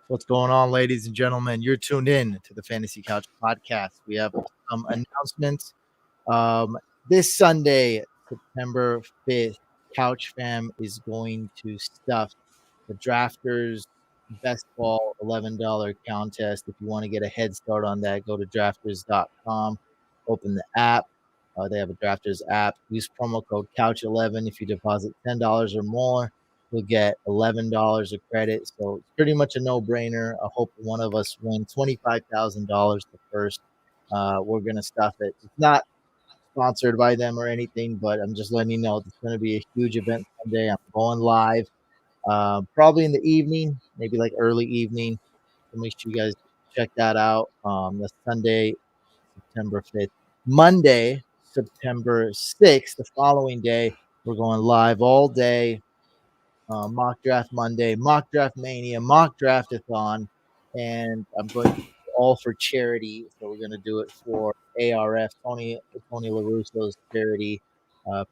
What's going on, ladies and gentlemen? You're tuned in to the Fantasy Couch Podcast. We have some announcements. This Sunday, September 5th, Couch Fam is going to stuff the Drafters Best Ball $11 contest. If you want to get a head start on that, go to drafters.com, open the app. They have a Drafters app. Use promo code Couch11 if you deposit $10 or more. You'll get $11 of credit. So it's pretty much a no-brainer. I hope one of us win $25,000 the first. We're going to stuff it. It's not sponsored by them or anything, but I'm just letting you know it's going to be a huge event Sunday. I'm going live probably in the evening, maybe like early evening. So make sure you guys check that out. That's Sunday, September 5th. Monday, September 6th, the following day, we're going live all day. Mock Draft Monday, Mock Draft Mania, Mock Draftathon, and I'm going to all for charity. So we're going to do it for ARF, Tony LaRusso's charity,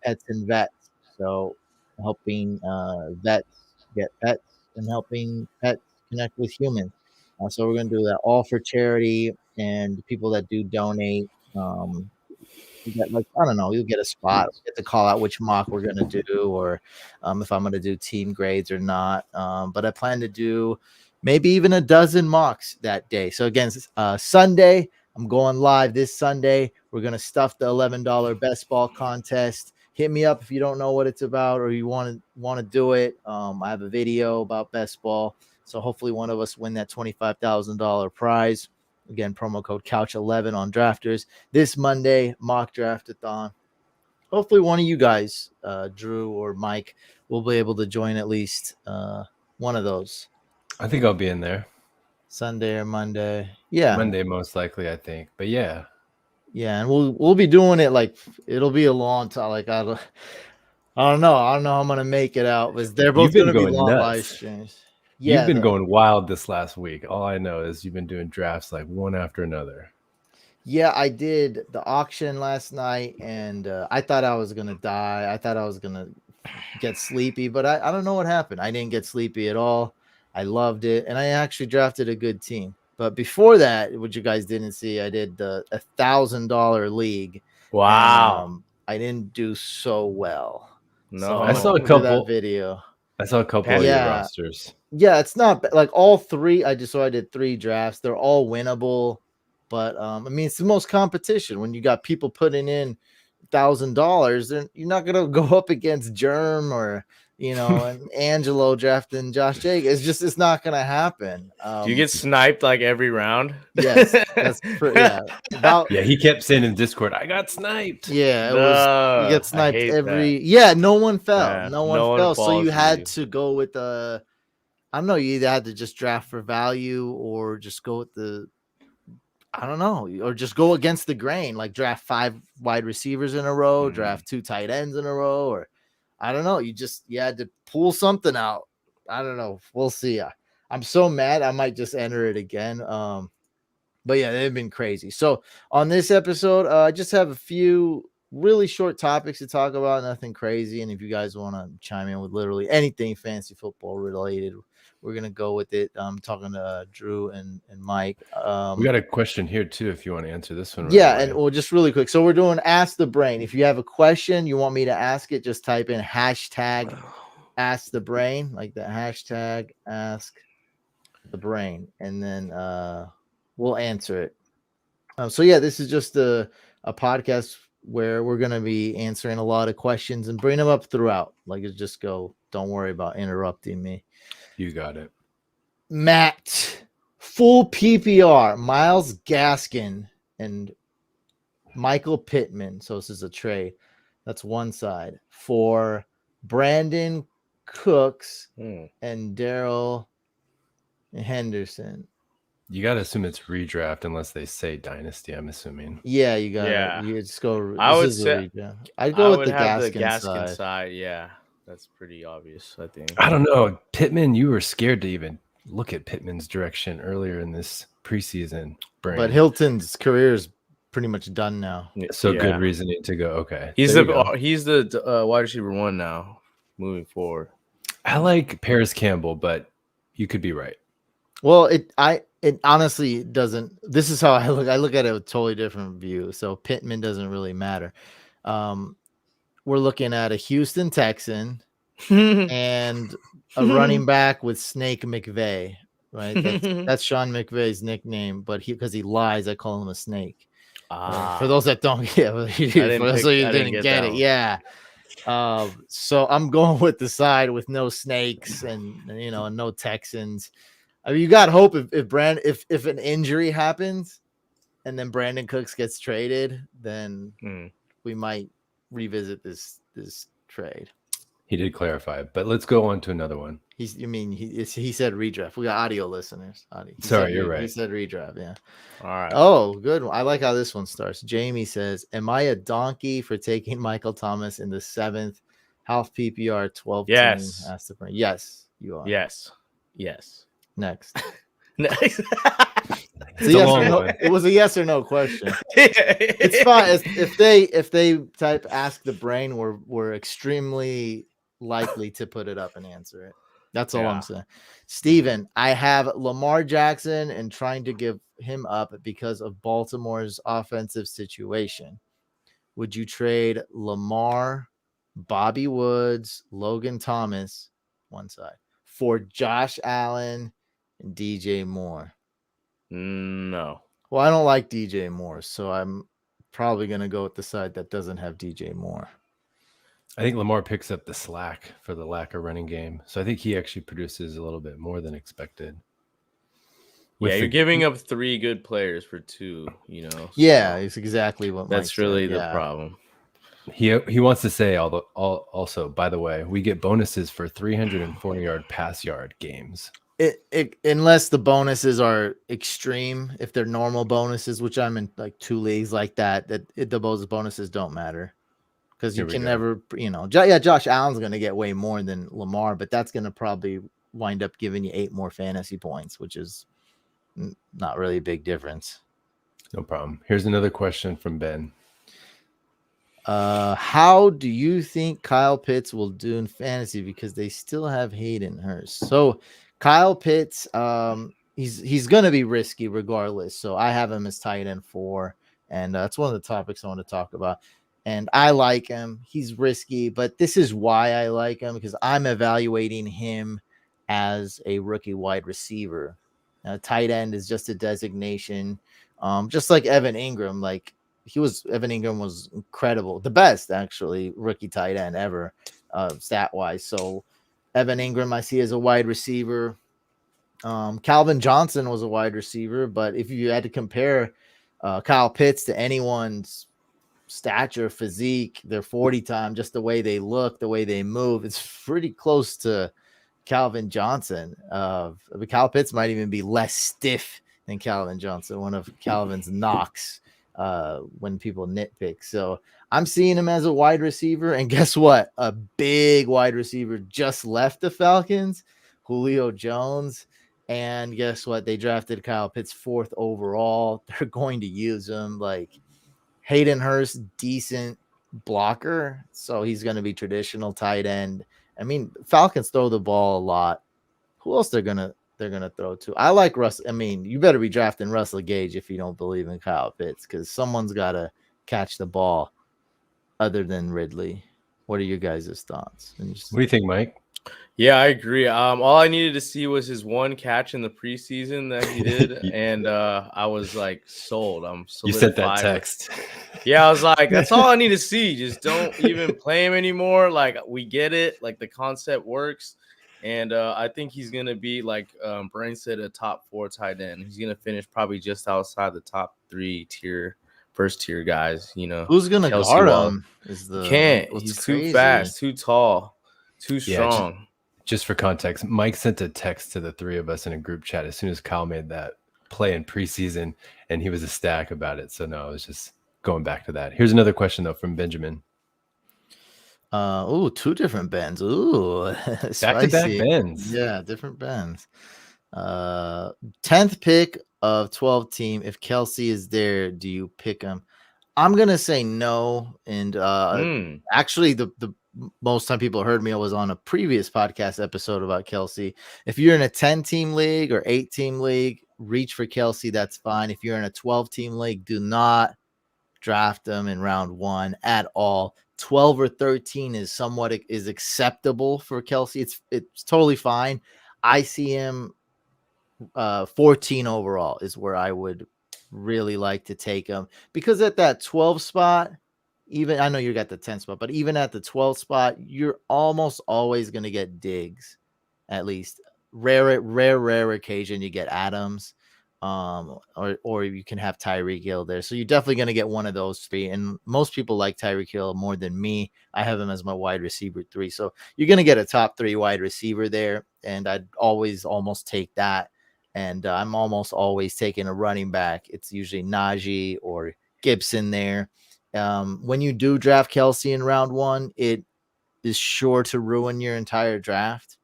Pets and Vets. So helping vets get pets and helping pets connect with humans. So we're going to do that all for charity, and people that do donate, you get you'll get a spot. We'll get to call out which mock we're gonna do, or if I'm gonna do team grades or not. But I plan to do maybe even a dozen mocks that day. So again, Sunday, I'm going live this Sunday. We're gonna stuff the $11 best ball contest. Hit me up if you don't know what it's about or you want to do it. I have a video about best ball, so hopefully one of us win that $25,000 prize. Again, promo code Couch11 on Drafters. This Monday, mock draftathon. Hopefully one of you guys, Drew or Mike, will be able to join at least one of those. I think I'll be in there. Know. Monday. Yeah. Monday most likely, I think. But yeah. Yeah, and we'll be doing it like it'll be a long time. Like I don't know. I don't know how I'm gonna make it out. But they're both gonna be long live streams. Yeah, you've been going wild this last week. All I know is you've been doing drafts like one after another. Yeah, I did the auction last night, and I thought I was going to die. I thought I was going to get sleepy, but I don't know what happened. I didn't get sleepy at all. I loved it, and I actually drafted a good team. But before that, what you guys didn't see, I did the $1,000 league. Wow. And, I didn't do so well. No, so I saw a couple that video. I saw a couple of your rosters. Yeah, it's not like all three. I did 3 drafts. They're all winnable, but I mean, it's the most competition when you got people putting in $1,000. Then you're not gonna go up against Germ or and Angelo drafting Josh Jacobs. It's not gonna happen. Do you get sniped like every round? Yes, that's yeah. He kept saying in Discord, "I got sniped." Yeah, you get sniped every. That. Yeah, no one fell. Yeah, no one fell. So you had to go with the. I don't know. You either had to just draft for value or just go with the. I don't know, or just go against the grain, like draft 5 wide receivers in a row, draft 2 tight ends in a row, or I don't know. You had to pull something out. I don't know. We'll see. I'm so mad. I might just enter it again. But yeah, they've been crazy. So on this episode, I just have a few really short topics to talk about, nothing crazy. And if you guys want to chime in with literally anything fantasy football related, we're going to go with it. I'm talking to Drew and Mike. We got a question here too, if you want to answer this one. Yeah. And well, just really quick. So we're doing Ask the Brain. If you have a question, you want me to ask it, just type in hashtag Ask the Brain, like the hashtag Ask the Brain. And then we'll answer it. So yeah, this is just a podcast where we're going to be answering a lot of questions and bring them up throughout. Like it's just go, don't worry about interrupting me. You got it. Matt, full PPR, Myles Gaskin and Michael Pittman. So this is a trade. That's one side for Brandon Cooks and Daryl Henderson. You got to assume it's redraft unless they say dynasty, I'm assuming. Yeah, you got it. You just go. I would say I'd go with the Gaskin side. Yeah. That's pretty obvious, I think. I don't know. Pittman, you were scared to even look at Pittman's direction earlier in this preseason. But Hilton's career is pretty much done now. So good reasoning to go. Okay. He's the wide receiver 1 now, moving forward. I like Paris Campbell, but you could be right. Well, it honestly doesn't. This is how I look. I look at it with a totally different view. So Pittman doesn't really matter. Um, we're looking at a Houston Texan and a running back with Snake McVay, right? That's Sean McVay's nickname, but because he lies, I call him a snake. For those that don't get, I didn't get it, one. yeah. So I'm going with the side with no snakes and no Texans. I mean, you got hope if an injury happens and then Brandon Cooks gets traded, then we might revisit this trade. He did clarify, but let's go on to another one. He said redraft. We got audio listeners. You're right. He said redraft. Yeah. All right. Oh, good. I like how this one starts. Jamie says, "Am I a donkey for taking Michael Thomas in the 7th half PPR 12 Yes. team?" Asked the friend. Yes, you are. Yes. Next. Next. It was a yes or no question. It's fine if they type "ask the brain." We're extremely likely to put it up and answer it. That's all I'm saying. Steven, I have Lamar Jackson and trying to give him up because of Baltimore's offensive situation. Would you trade Lamar, Bobby Woods, Logan Thomas, one side, for Josh Allen and DJ Moore? No. Well, I don't like DJ Moore, so I'm probably going to go with the side that doesn't have DJ Moore. I think Lamar picks up the slack for the lack of running game. So I think he actually produces a little bit more than expected. You're giving up 3 good players for 2, So yeah, it's exactly what that's really the problem. He wants to say, also, by the way, we get bonuses for 340-yard pass yard games. Unless the bonuses are extreme, if they're normal bonuses, which I'm in like 2 leagues like that, those bonuses don't matter. Because you can never, Josh Allen's going to get way more than Lamar, but that's going to probably wind up giving you 8 more fantasy points, which is not really a big difference. No problem. Here's another question from Ben. How do you think Kyle Pitts will do in fantasy? Because they still have Hayden Hurst. So Kyle Pitts, he's going to be risky regardless. So I have him as tight end 4, and that's one of the topics I want to talk about. And I like him. He's risky, but this is why I like him, because I'm evaluating him as a rookie wide receiver. Now, tight end is just a designation, just like Evan Ingram. Evan Ingram was incredible, the best actually rookie tight end ever, stat wise. So Evan Ingram I see as a wide receiver. Calvin Johnson was a wide receiver, but if you had to compare Kyle Pitts to anyone's stature, physique, their 40 time, just the way they look, the way they move, it's pretty close to Calvin Johnson. Kyle Pitts might even be less stiff than Calvin Johnson, one of Calvin's knocks when people nitpick. So I'm seeing him as a wide receiver, and guess what? A big wide receiver just left the Falcons, Julio Jones. And guess what? They drafted Kyle Pitts 4th overall. They're going to use him. Hayden Hurst, decent blocker, so he's going to be traditional tight end. I mean, Falcons throw the ball a lot. Who else they're gonna throw to? I like Russ. I mean, you better be drafting Russell Gage if you don't believe in Kyle Pitts, because someone's got to catch the ball other than Ridley. What are your guys' thoughts? What do you think, Mike? Yeah, I agree. All I needed to see was his one catch in the preseason that he did, and I was sold. You sent that text. Yeah, I was like, that's all I need to see. Just don't even play him anymore. We get it. The concept works, and I think he's gonna be Brian said, a top 4 tight end. He's gonna finish probably just outside the top 3 first tier guys. Who's gonna guard him? Can't. He's crazy. Too fast, too tall, too strong. Yeah, just for context, Mike sent a text to the 3 of us in a group chat as soon as Kyle made that play in preseason, and he was ecstatic about it. So no, I was just going back to that. Here's another question though from Benjamin. 2 different Bens. Back-to-back Bens. Yeah, different Bens. 10th pick of 12 team. If Kelsey is there, do you pick him? I'm gonna say no. And actually, the most time people heard me, I was on a previous podcast episode about Kelsey. If you're in a 10-team league or 8-team league, reach for Kelsey. That's fine. If you're in a 12-team league, do not draft him in round 1 at all. 12 or 13 is somewhat is acceptable for Kelsey. It's totally fine. I see him 14 overall is where I would really like to take him, because at that 12 spot, even I know you got the 10 spot, but even at the 12 spot, you're almost always going to get Diggs. At least rare occasion you get Adams, or you can have Tyreek Hill there. So you're definitely going to get one of those 3. And most people like Tyreek Hill more than me. I have him as my wide receiver 3. So you're going to get a top 3 wide receiver there. And I'd always almost take that. And I'm almost always taking a running back. It's usually Najee or Gibson there. When you do draft Kelsey in round 1, it is sure to ruin your entire draft.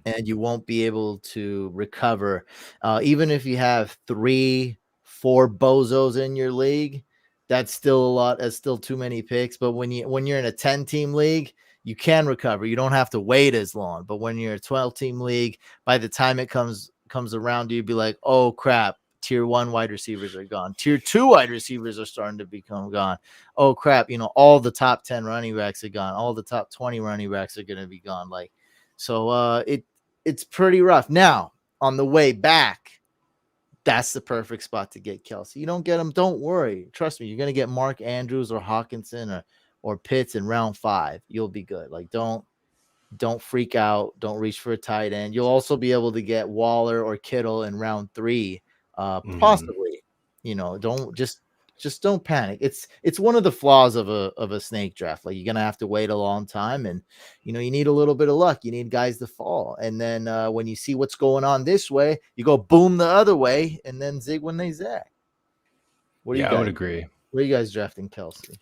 And you won't be able to recover. Even if you have 3-4 bozos in your league, that's still a lot. That's still too many picks. But when you're in a 10-team league, you can recover. You don't have to wait as long. But when you're a 12-team league, by the time it comes around, you'd be like, oh crap, tier 1 wide receivers are gone. Tier 2 wide receivers are starting to become gone. Oh crap, all the top 10 running backs are gone. All the top 20 running backs are going to be gone. So it's pretty rough. Now, on the way back, that's the perfect spot to get Kelsey. You don't get him, don't worry. Trust me, you're going to get Mark Andrews or Hawkinson or Pitts in round 5. You'll be good. Don't freak out. Don't reach for a tight end. You'll also be able to get Waller or Kittle in round 3, possibly. Don't just don't panic. It's one of the flaws of a snake draft. You're gonna have to wait a long time, and you need a little bit of luck. You need guys to fall, and then when you see what's going on this way, you go boom the other way, and then zig when they zag. I would agree. Where are you guys drafting Kelsey?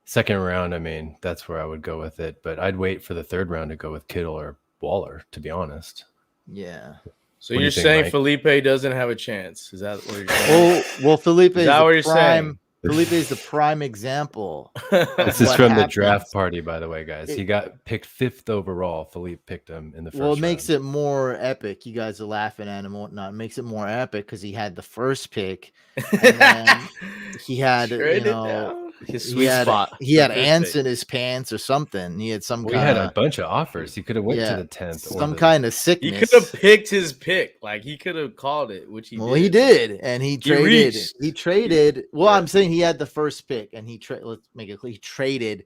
Second round, I mean, that's where I would go with it, but I'd wait for the 3rd round to go with Kittle or Waller, to be honest. Yeah. So you're saying Mike? Felipe doesn't have a chance? Is that what you're saying? Well, Felipe is that what you're saying? Felipe is the prime example. This is from the draft party, by the way, guys. He got picked 5th overall. Felipe picked him in the first round. It makes it more epic. You guys are laughing at him and whatnot. It makes it more epic because he had the first pick, and then he had his sweet spot. He had ants in his pants or something. He had some. We had a bunch of offers. He could have went to the 10th. Some kind of sickness. He could have picked his pick. He could have called it, which he did. Well, he did, and he traded. He traded. Well, I'm saying he had the first pick, and let's make it clear. He traded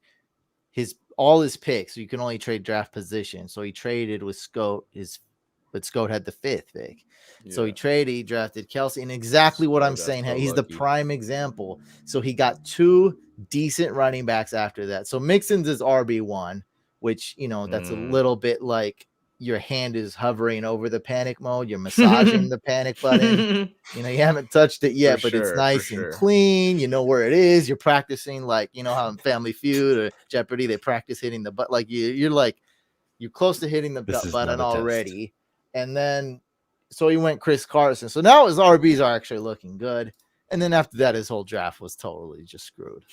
all his picks. So you can only trade draft position. So he traded with Scout. But Scout had the 5th pick. So he drafted Kelsey, and exactly what I'm saying. He's the prime example. So he got 2 decent running backs after that. So Mixon's is RB1, which, that's a little bit like your hand is hovering over the panic mode. You're massaging the panic button. You haven't touched it yet, but it's nice and clean. You know where it is. You're practicing, how in Family Feud or Jeopardy, they practice hitting the button. You're close to hitting the button already. And then, so he went Chris Carson. So now his RBs are actually looking good. And then after that, his whole draft was totally just screwed.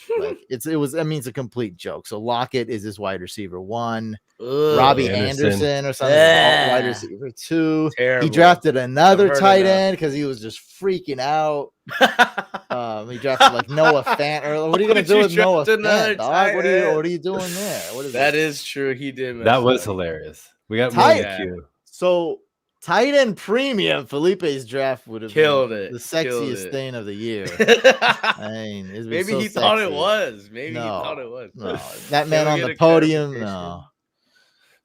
It's a complete joke. So Locket is his wide receiver 1. Robbie Anderson or something, wide receiver 2. Terrible. He drafted another tight end because he was just freaking out. He drafted Noah Fant. Or what are you gonna do with Noah Fant, dog? What are you doing there? What is that? Is true. He did. That was hilarious. We got more. So tight end premium, Felipe's draft would have killed been it. The sexiest thing of the year. Maybe he thought it was. Maybe he thought it was. No, that man on the podium. No.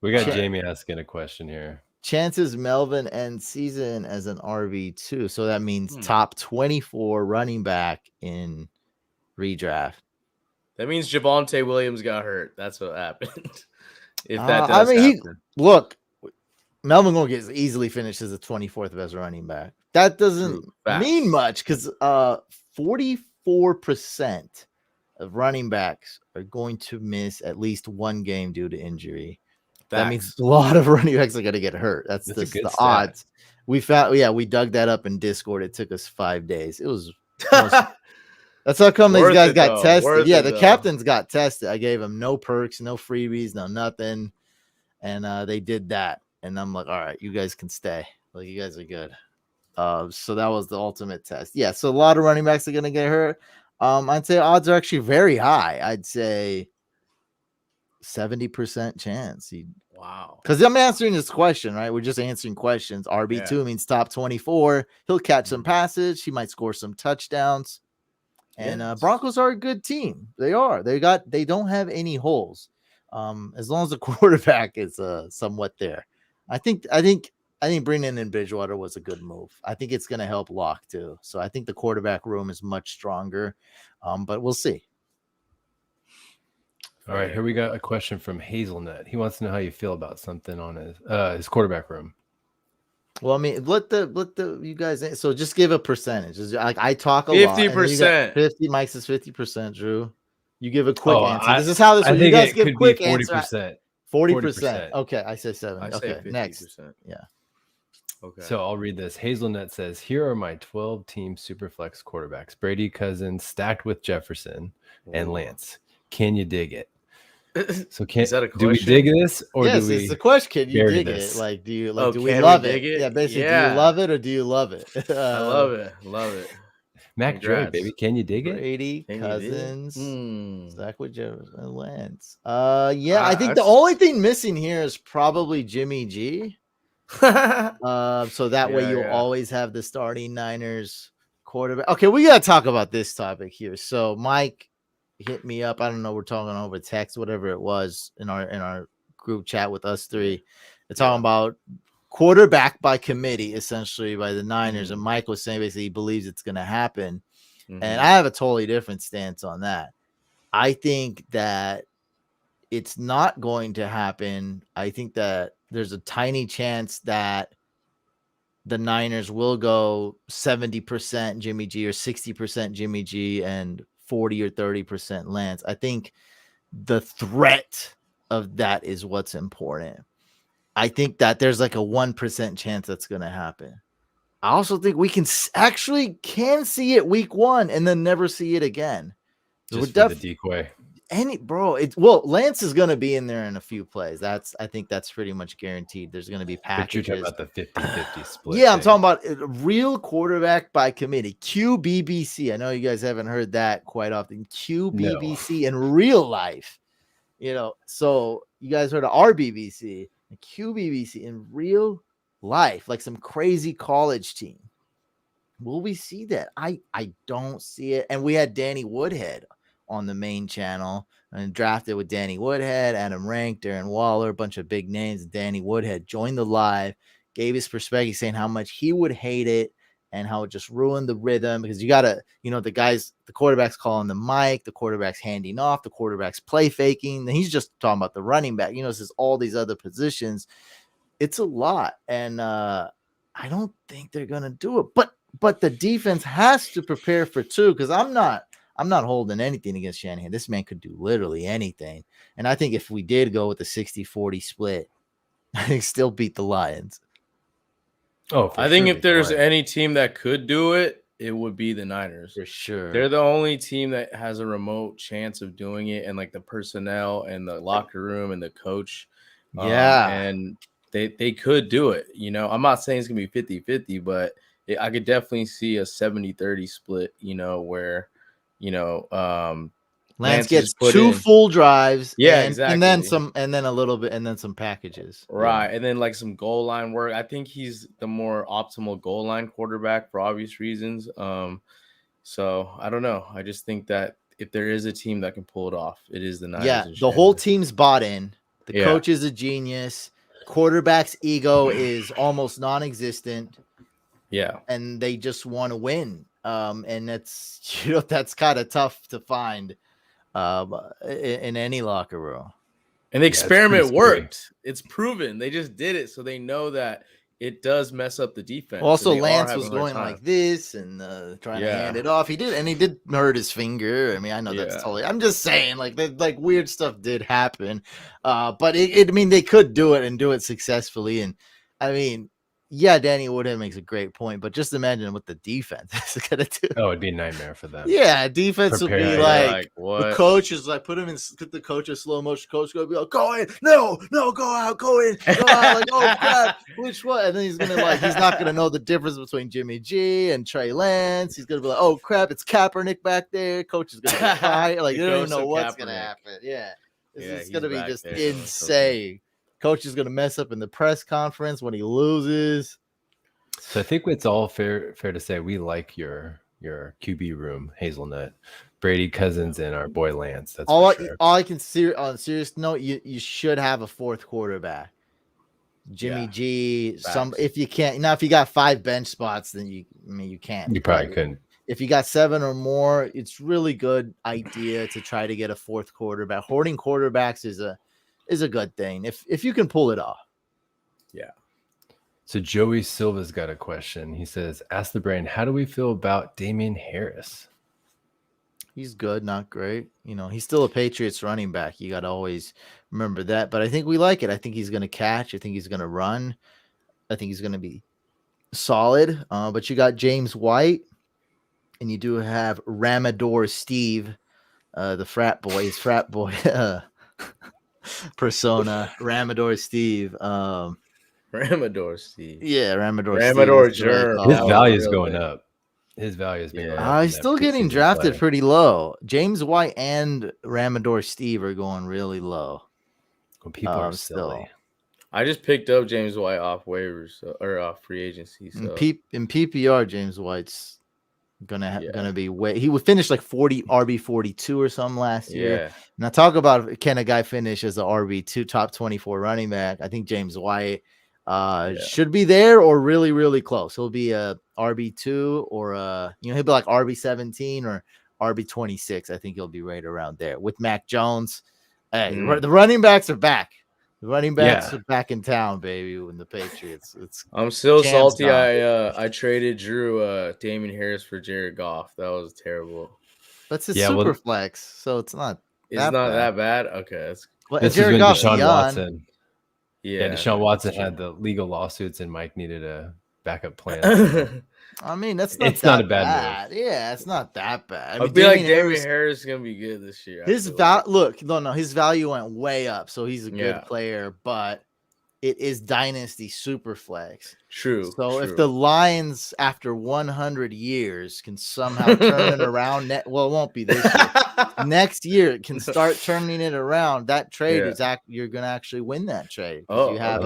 We got Jamie asking a question here. Chances Melvin ends season as an RB2. So that means top 24 running back in redraft. That means Javonte Williams got hurt. That's what happened. If that does happen. Look. Melvin going to easily finish as the 24th best running back. That doesn't mean much because 44% of running backs are going to miss at least 1 game due to injury. That means a lot of running backs are going to get hurt. That's the odds. We found, we dug that up in Discord. It took us 5 days. It was That's how come these Worth guys it, got though. tested. Worth Yeah, it, the though. captains got tested. I gave them no perks, no freebies, no nothing. And they did that. And I'm like, all right, you guys can stay. Like, you guys are good. So that was the ultimate test. Yeah, so a lot of running backs are going to get hurt. I'd say odds are actually very high. I'd say 70% chance. Wow. Because I'm answering this question, right? We're just answering questions. RB2 means top 24. He'll catch some passes. He might score some touchdowns. And Broncos are a good team. They are. They don't have any holes. As long as the quarterback is somewhat there. I think bringing in Bridgewater was a good move. I think it's going to help Lock too. So I think the quarterback room is much stronger. But we'll see. All right, here we got a question from Hazelnut. He wants to know how you feel about something on his quarterback room. Well, I mean, let the you guys. So just give a percentage. Like I talk a lot. 50%. 50. Mike says 50%. Drew, you give a quick answer. This is how this. I think you guys it give could quick be 40%. 40%. Okay, I say 70. I say Okay, 50%. next. Yeah. Okay. So I'll read this. Hazelnut says, "Here are my 12-team Superflex quarterbacks: Brady, Cousins, stacked with Jefferson and Lance. Can you dig it?" So do we dig this or yes, do we? It's the question. Can you dig this? it? Like, do you like? Oh, do we love it? it? Yeah, basically, do you love it or do you love it? I love it. Love it. Mac Dre, baby. Can you dig it? Brady, Cousins, Zach with Jefferson, and Lance. Yeah, I think the only thing missing here is probably Jimmy G. So that way you'll always have the starting Niners quarterback. Okay, we gotta talk about this topic here. So Mike hit me up. I don't know. We're talking over text, whatever it was in our group chat with us three. They're talking about quarterback by committee, essentially by the Niners. And Mike was saying basically he believes it's going to happen. And I have a totally different stance on that. I think that it's not going to happen. I think that there's a tiny chance that the Niners will go 70% Jimmy G or 60% Jimmy G and 40 or 30% Lance. I think the threat of that is what's important. I think that there's like a 1% chance that's going to happen. I also think we can see it week 1 and then never see it again. Just for the decoy. Lance is going to be in there in a few plays. I think that's pretty much guaranteed. There's going to be packages. But you're talking about the 50-50 split. Yeah, I'm talking about a real quarterback by committee. QBBC. I know you guys haven't heard that quite often. QBBC in real life. So you guys heard of RBBC. QBBC in real life, like some crazy college team. Will we see that? I don't see it. And we had Danny Woodhead on the main channel and drafted with Danny Woodhead, Adam Rank, Darren Waller, a bunch of big names. Danny Woodhead joined the live, gave his perspective saying how much he would hate it and how it just ruined the rhythm because you got to, the quarterback's calling the mic, the quarterback's handing off, the quarterback's play faking. And he's just talking about the running back. This is all these other positions. It's a lot. And I don't think they're going to do it. But the defense has to prepare for 2 because I'm not holding anything against Shanahan. This man could do literally anything. And I think if we did go with the 60-40 split, I think still beat the Lions. Oh, I think if there's any team that could do it, it would be the Niners. For sure. They're the only team that has a remote chance of doing it, and like the personnel and the locker room and the coach. And they could do it. I'm not saying it's going to be 50-50, but I could definitely see a 70-30 split, where, Lance gets 2 full drives. Yeah, exactly. And then a little bit, and then some packages. Right. Yeah. And then like some goal line work. I think he's the more optimal goal line quarterback for obvious reasons. So I don't know. I just think that if there is a team that can pull it off, it is the Niners. Yeah, the whole team's bought in. The coach is a genius. Quarterback's ego is almost non-existent. Yeah. And they just want to win. And that's kind of tough to find in any locker room. And the experiment worked. It's proven. They just did it. So they know that it does mess up the defense. Also, Lance was going like this and trying to hand it off. He did hurt his finger. I mean, I know that's totally. I'm just saying, like weird stuff did happen. But they could do it and do it successfully. And I mean, Yeah, Danny Woodhead makes a great point, but just imagine what the defense is gonna do. Oh, it'd be a nightmare for them. Yeah, defense will Prepare be for Yeah, like the what? coach is like put him in, get the coach in slow motion. Coach gonna be like, go in, no, go out, go in, go out. Like, oh crap, which one? And then he's not gonna know the difference between Jimmy G and Trey Lance. He's gonna be like, oh crap, it's Kaepernick back there. Coach is gonna be tired. Like, The you don't even ghost know of what's gonna Kaepernick. happen. Yeah, it's he's gonna be back just there doing insane. Coach is gonna mess up in the press conference when he loses. So I think it's all fair to say we like your QB room, Hazelnut, Brady, Cousins, and our boy Lance. That's all for sure. all I can see on a serious note, you should have a fourth quarterback. Jimmy Yeah, G, facts. if you can't, if you got 5 bench spots, then you can't. You probably But couldn't. if you got 7 or more, it's really good idea to try to get a fourth quarterback. Hoarding quarterbacks is a good thing if you can pull it off. Yeah. So Joey Silva's got a question. He says, ask the brain, how do we feel about Damian Harris? He's good, not great. He's still a Patriots running back. You got to always remember that. But I think we like it. I think he's going to catch. I think he's going to run. I think he's going to be solid. But you got James White, and you do have Ramador Steve, the frat boy, his frat boy persona, Ramador Steve. Ramador Steve. Yeah, Ramador Ramador Steve. That's Germ. what I His call him. value is real going thing. up. His value has been Yeah. going up. He's in that still getting preseason drafted play. pretty low. James White and Ramador Steve are going really low. When people are still. silly. I just picked up James White off waivers or off free agency. So In PPR, James White's gonna Yeah. be he would finish like 40 RB42 or something last year. yeah, Now talk about can a guy finish as a RB2 top 24 running back? I think James White should be there or really, really close. He'll be a RB2 or he'll be like RB17 or RB26. I think he'll be right around there with Mac Jones. Hey, the running backs are back. The running backs are back in town, baby. When the Patriots, I'm still Cam's salty. gone. I traded Drew Damian Harris for Jared Goff. That was terrible. That's his super flex, so it's not. It's not that bad. Okay, well, this Jared is when Goff's Deshaun young. Watson. Yeah, Deshaun Watson had the legal lawsuits, and Mike needed a backup plan. I mean, it's not a bad move. Yeah, it's not that bad. I feel like Damian Harris is gonna be good this year. His his value went way up, so he's a good player, but it is dynasty super flex. True. So if the Lions, after 100 years, can somehow turn it around, it won't be this year. Next year, it can start turning it around. That trade is you're going to actually win that trade. Oh, you have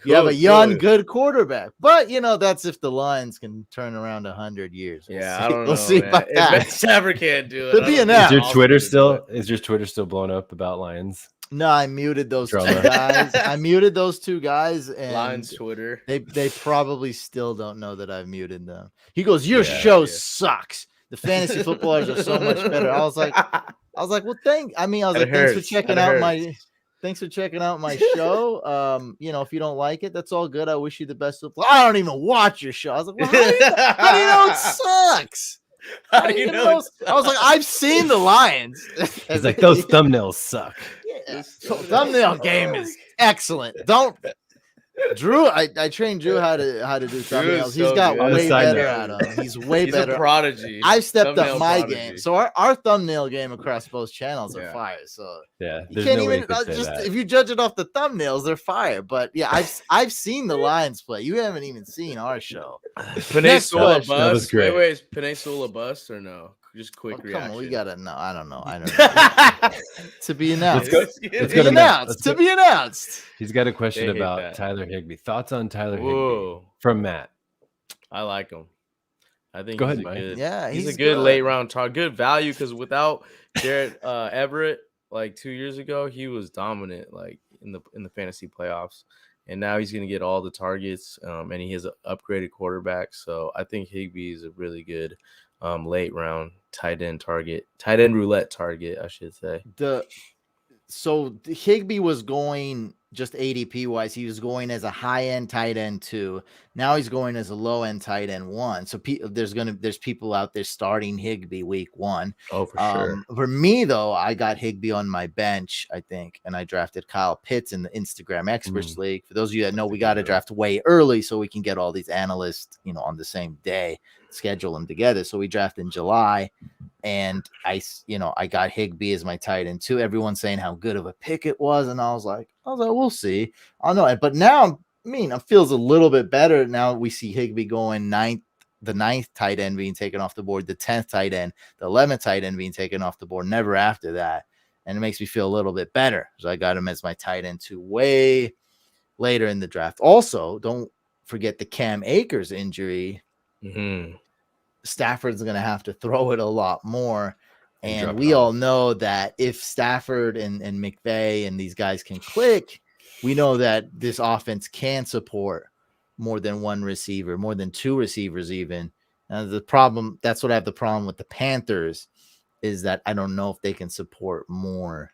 you have a young, good quarterback. But that's if the Lions can turn around 100 years. I don't know. We'll see about that. If Stafford can't do it. Is your Twitter still blown up about Lions? No, I muted those 2 guys. I muted those 2 guys, and Lions Twitter. They probably still don't know that I've muted them. He goes, "Your show sucks. The fantasy footballers are so much better." I was like, well, thanks for checking out my show. If you don't like it, that's all good. I wish you the best of luck. I don't even watch your show. I was like, well, how do you know it sucks? How do you know? I was like, I've seen the Lions. He's like, those thumbnails suck. Yeah. Thumbnail game is excellent. Drew, I trained Drew how to do thumbnails. He's got way better at them. He's way better. A prodigy. I've stepped up my game. So our thumbnail game across both channels are fire. So you can't even if you judge it off the thumbnails, they're fire. But I've seen the Lions play. You haven't even seen our show. Panay Sula That was great. Wait, is Panay Sula bust or no? Just quick reaction. Come on, we gotta know. I don't know. To be announced. To be announced. He's got a question about Tyler Higbee. Thoughts on Tyler Higbee from Matt? I like him. I think he's Mike. He's a good late round target, good value because without Jared Everett, like 2 years ago, he was dominant, like in the fantasy playoffs, and now he's gonna get all the targets, and he has an upgraded quarterback. So I think Higbee is a really good late round tight end roulette target, I should say. So Higbee was going just ADP wise, he was going as a high end tight end 2. Now he's going as a low end tight end 1. So there's people out there starting Higbee week 1. Oh, for sure. For me though, I got Higbee on my bench, I think, and I drafted Kyle Pitts in the Instagram Experts League. For those of you that know, we got to draft way early so we can get all these analysts, on the same day, schedule them together. So we draft in July. And I got Higbee as my tight end 2. Everyone's saying how good of a pick it was, and I was like, we'll see. I know, but now, it feels a little bit better. Now we see Higbee going the 9th tight end being taken off the board, the 10th tight end, the 11th tight end being taken off the board. Never after that, and it makes me feel a little bit better. So I got him as my tight end 2 way later in the draft. Also, don't forget the Cam Akers injury. Mm-hmm. Stafford's going to have to throw it a lot more. And we all know that if Stafford and McVay and these guys can click, we know that this offense can support more than one receiver, more than 2 receivers even. The problem, that's what I have the problem with the Panthers, is that I don't know if they can support more.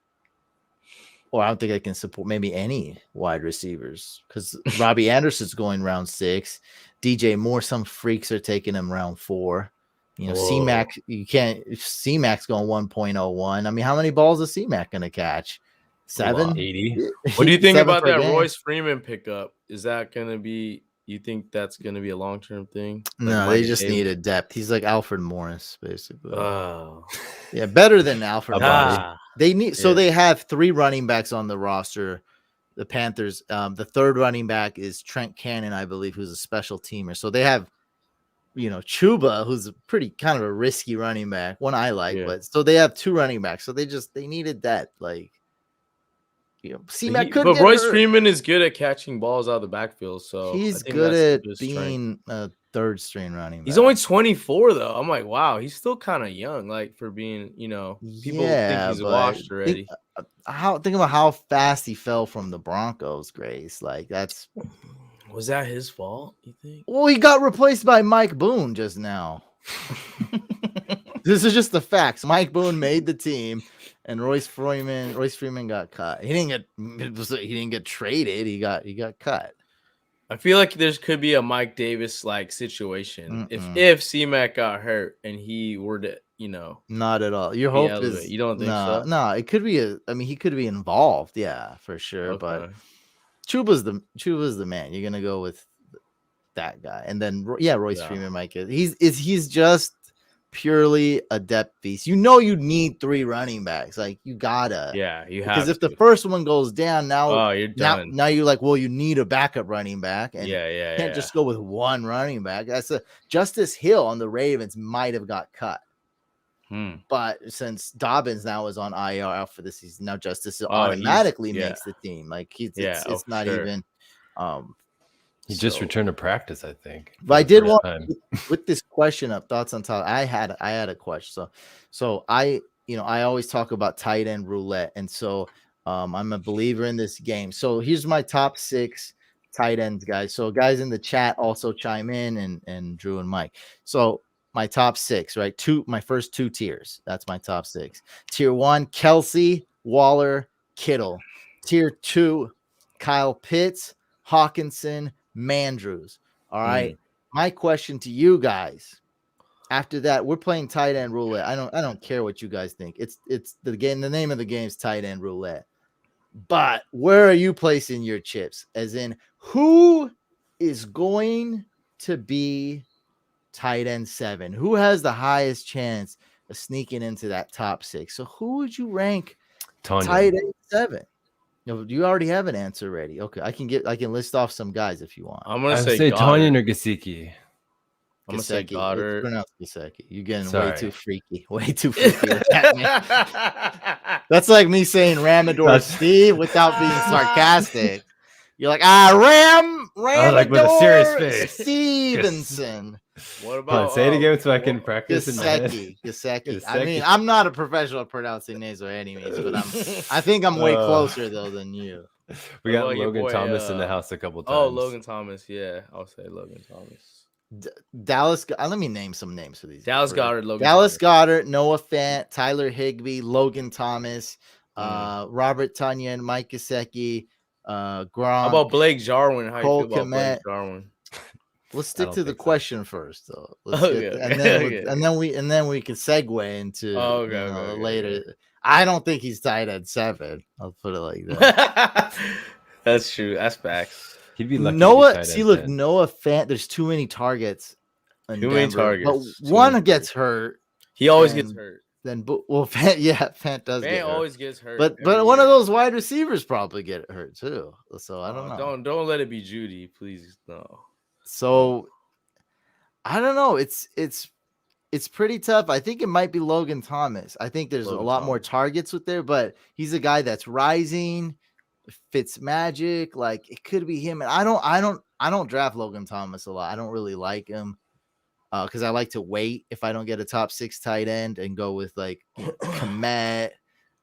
Or I don't think they can support maybe any wide receivers, because Robbie Anderson's going round 6. DJ Moore, some freaks are taking him round 4. C-Mac, you can't. If C-Mac's going 1.01. I mean, how many balls is C-Mac going to catch? 7? 80. What do you think about that game? Royce Freeman pickup? Is that going to be? You think that's going to be a long-term thing? No, they just need a depth. He's like Alfred Morris, basically. Oh, yeah, better than Alfred Morris. They need. So Yeah. they have 3 running backs on the roster. The Panthers. The 3rd running back is Trent Cannon, I believe, who's a special teamer. So they have, Chuba, who's a pretty kind of a risky running back. One I like, but so they have 2 running backs. So they needed that, C-Mac could. But Royce Freeman is good at catching balls out of the backfield. So he's good at being a 3rd string running back. He's only 24 though. I'm like, wow, he's still kind of young, like for being, people think he's washed already. Think about how fast he fell from the Broncos, Grace. Like Was that his fault, you think? Well, he got replaced by Mike Boone just now. This is just the facts. Mike Boone made the team, and Royce Freeman got cut. He didn't get traded. He got cut. I feel like there could be a Mike Davis like situation if C-Mac got hurt and he were to, not at all. Your hope is you don't think so? No, it could be he could be involved, yeah, for sure. Okay. But Chuba's the man. You're gonna go with that guy, and then Royce Freeman might get. He's just purely a depth piece. You need 3 running backs. Like you gotta. Yeah, you have. Because if the first one goes down, now you're done. Now you're like, well, you need a backup running back, and you can't just go with one running back. That's Justice Hill on the Ravens might have got cut. But since Dobbins now is on IR out for the season, now Justice automatically makes the team. Like it's not even. He just returned to practice, I think. But I did want with this question up thoughts on top. I had a question. So I always talk about tight end roulette, and so I'm a believer in this game. So here's my top 6 tight ends, guys. So guys in the chat also chime in, and Drew and Mike. So my top 6, right? My first 2 tiers. That's my top 6. Tier 1, Kelsey, Waller, Kittle. Tier 2, Kyle Pitts, Hawkinson, Mandrews. All right. My question to you guys. After that, we're playing tight end roulette. I don't care what you guys think. It's the game. The name of the game is tight end roulette. But where are you placing your chips? As in, who is going to be tight end 7? Who has the highest chance of sneaking into that top 6? So who would you rank tight end 7? No, you already have an answer ready. Okay, I can list off some guys if you want. I'm gonna say Tonyan or Gesicki. I'm gonna say Goddard. It's pronounced Gesicki. You're getting way too freaky. Way too freaky with that, man. That's like me saying Ramador Steve without being sarcastic. You're like, Ramador like with a serious face. Stevenson. What about say it again so I can practice Gesicki. I mean, I'm not a professional at pronouncing names or any means, but I think I'm way closer though than you. We got Logan Thomas in the house a couple times. Oh, Logan Thomas, yeah, I'll say Logan Thomas. Dallas. Let me name some names for these. Dallas Goedert, Goedert, Noah Fant, Tyler Higbee, Logan Thomas, Robert Tonyan, Mike Gesicki, How Gronk, about Blake Jarwin? How you Cole feel about Blake Kmet. Jarwin? Let's I stick don't to the think so. question first, though. Let's Okay, get, okay, and then okay, and then we can segue into Oh, okay, okay, okay, later. okay. I don't think he's tied at 7. I'll put it like that. That's true. That's facts. He'd be lucky to be Noah, tight see, end look, 10. Noah Fant. There's too many targets in Too many Denver, but targets. Too one many gets targets. hurt. He always gets then- hurt. Then, well, Fant does Fant get hurt. always gets hurt. But every one of year. those wide receivers probably get hurt too. So I don't know. Don't let it be Judy, please. No. So I don't know. It's pretty tough. I think it might be Logan Thomas. I think there's Logan a lot more Thomas. targets with there, but he's a guy that's rising. Fits magic. Like it could be him. And I don't draft Logan Thomas a lot. I don't really like him. Because I like to wait if I don't get a top 6 tight end and go with like Kmet.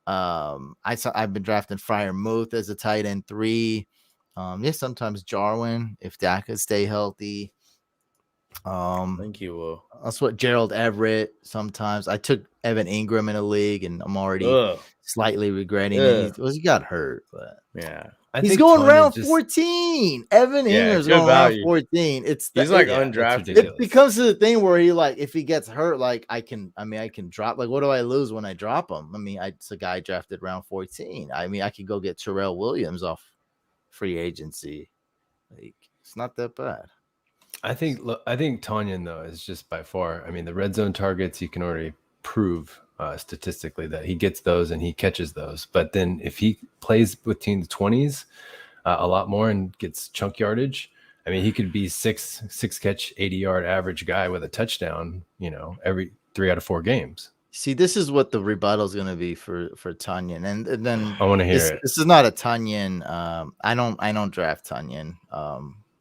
I've been drafting Freiermuth as a tight end 3. Sometimes Jarwin if Dak could stay healthy. Thank you, Will. That's what Gerald Everett. Sometimes I took Evan Ingram in a league, and I'm already slightly regretting it. He got hurt, but yeah. He's going round 14. Evan Ingram's going round 14. He's like undrafted. It becomes the thing where he like if he gets hurt, like I can drop. Like, what do I lose when I drop him? It's a guy drafted round 14. I could go get Terrell Williams off free agency. Like, it's not that bad. I think Tanyan though is just by far. The red zone targets you can already prove statistically that he gets those and he catches those. But then if he plays between the 20s a lot more and gets chunk yardage, he could be six catch 80-yard average guy with a touchdown. Every 3 out of 4 games. See, this is what the rebuttal is going to be for Tanyan, and then I want to hear it. This is not a Tanyan. I don't draft Tanyan.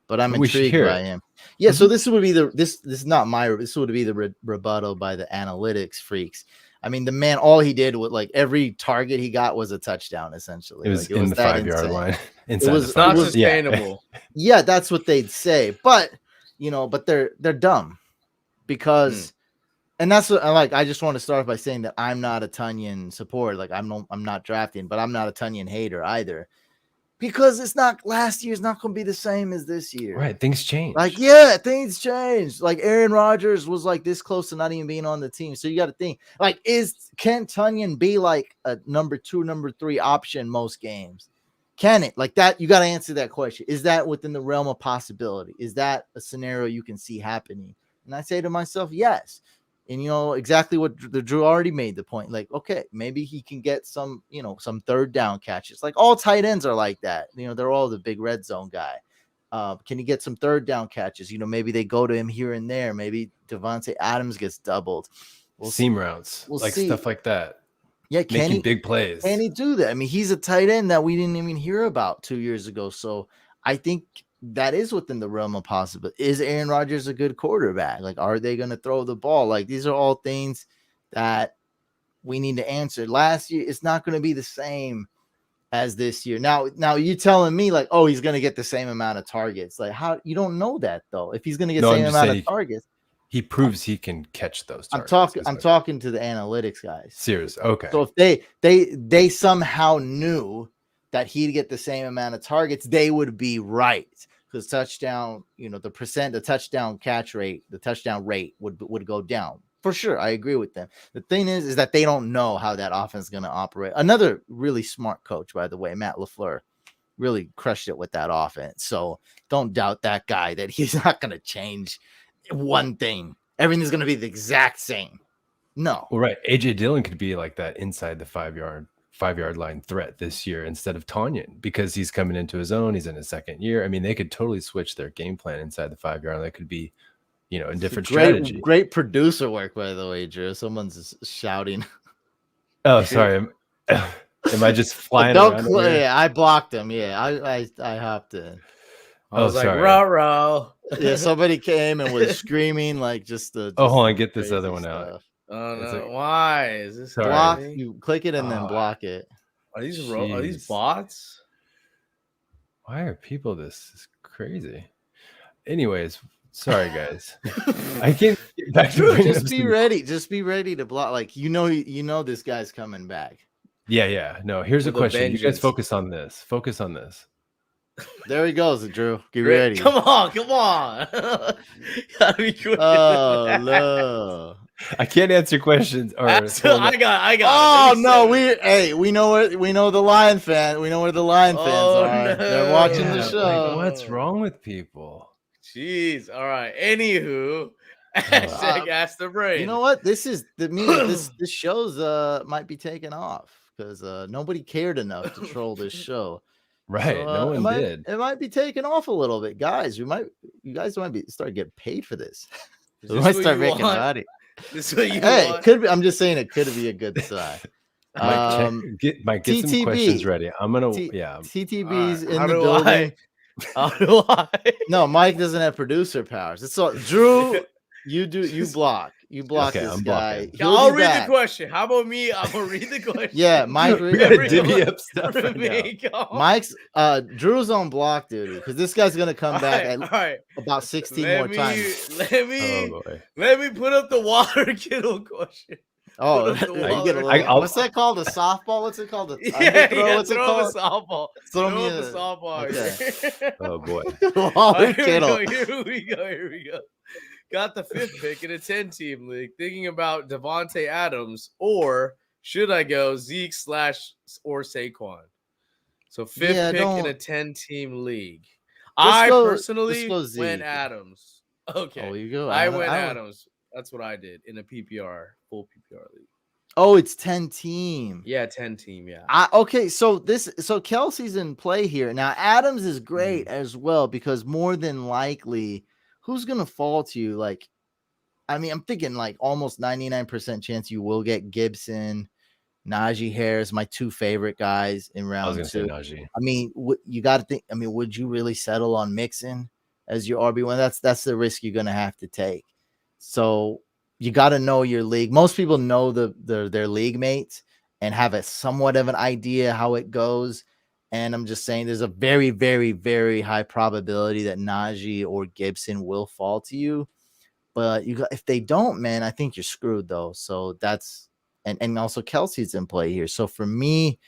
But I'm intrigued by him. Yeah, so this would be this is not my. This would be the rebuttal by the analytics freaks. The man, all he did was like every target he got was a touchdown. Essentially, it was in the 5-yard line. It's not sustainable. Yeah, that's what they'd say. But they're dumb because, and that's what I just want to start by saying that I'm not a Tanyan supporter. Like I'm not drafting, but I'm not a Tanyan hater either. Because it's not last year's not going to be the same as this year. Right. Things change. Things changed. Like Aaron Rodgers was like this close to not even being on the team. So you got to think can Tanyan be like a number 2, number 3 option most games? Can it like that? You got to answer that question. Is that within the realm of possibility? Is that a scenario you can see happening? And I say to myself, yes. And exactly what Drew already made the point. Like, okay, maybe he can get some, some third down catches. Like all tight ends are like that. They're all the big red zone guy. Can he get some third down catches? Maybe they go to him here and there. Maybe Devontae Adams gets doubled. Seam routes, stuff like that. Yeah, making big plays. Can he do that? He's a tight end that we didn't even hear about 2 years ago. So I think that is within the realm of possible. Is Aaron Rodgers a good quarterback? Like, are they going to throw the ball? Like, these are all things that we need to answer. Last year, it's not going to be the same as this year. Now you telling me like, oh, he's going to get the same amount of targets. Like, how you don't know that though? If he's going to get the same amount of targets, he proves he can catch those targets. I'm talking to the analytics guys. Serious. Okay. So if they somehow knew that he'd get the same amount of targets, they would be right. Because touchdown, the touchdown catch rate, the touchdown rate would go down. For sure. I agree with them. The thing is that they don't know how that offense is going to operate. Another really smart coach, by the way, Matt LaFleur, really crushed it with that offense. So don't doubt that guy that he's not going to change one thing. Everything's going to be the exact same. No. Well, right. AJ Dillon could be like that inside the 5-yard line threat this year instead of Tanyan because he's coming into his own. He's in his second year. They could totally switch their game plan inside the 5-yard line. That could be, a different strategy. Great producer work, by the way, Drew. Someone's shouting. Oh, sorry. Am I just flying around? Yeah, I blocked him. Yeah, I hopped in. I was like, rah. Yeah, somebody came and was screaming like just the. Oh, hold on, get this other one out. Oh no! Why is this block? You click it and then block it. Are these bots? Why are people this is crazy? Anyways, sorry guys. I can't get back to just be ready. Just be ready to block. Like this guy's coming back. Yeah. No, here's a question. You guys focus on this. There he goes, Drew. Get Great. ready. Come on. Gotta be quick. Oh no. I can't answer questions. Or I got Oh it. no, we know the Lion fan. We know where the Lion fans are. No. They're watching the Yeah, show. like, what's wrong with people? Jeez. All right. Anywho, hashtag ask the brain. You know what? This is the means this show's might be taking off because nobody cared enough to troll this show. Right. So, No one did. It might be taking off a little bit, guys. You guys might start getting paid for this. Is We this might what start you making want? money. This is what you Hey, want? it could be. I'm just saying it could be a good sign. Mike, get some TTB. questions ready. I'm gonna TTB's All right. in How the do building. How do I? No, Mike doesn't have producer powers. It's all Drew. You block. You block Okay, this I'm guy. blocking. He'll I'll be read back. the question. How about me? I'm gonna read the question. Yeah, Mike. We gotta divvy up stuff right now. Mike's Drew's on block duty because this guy's gonna come back All right. about 16 more times. Let me put up the water kettle question. Oh, Put up the you water get a kettle. little, what's that called? A softball? What's it called? What's it throw called? the softball. Throw Throw me the a- softball. okay. Oh boy. Water kettle. Here we go. Got the 5th pick in a 10-team league. Thinking about Devontae Adams, or should I go Zeke / or Saquon? So 5th pick in a 10-team league. Personally went Adams. Okay. Oh, you go. I went Adams. That's what I did in a PPR, full PPR league. Oh, it's 10 team. Yeah, 10-team. Yeah. Okay, so Kelsey's in play here. Now Adams is great as well because more than likely, who's gonna fall to you? Like, I mean, I'm thinking like almost 99% chance you will get Gibson, Najee Harris, my 2 favorite guys in round 2. I was gonna say Najee. I mean, you got to think. I mean, would you really settle on Mixon as your RB1? That's the risk you're gonna have to take. So you got to know your league. Most people know their league mates and have a somewhat of an idea how it goes. And I'm just saying there's a very, very, very high probability that Najee or Gibson will fall to you. But if they don't, man, I think you're screwed though. So that's and also Kelsey's in play here. So for me,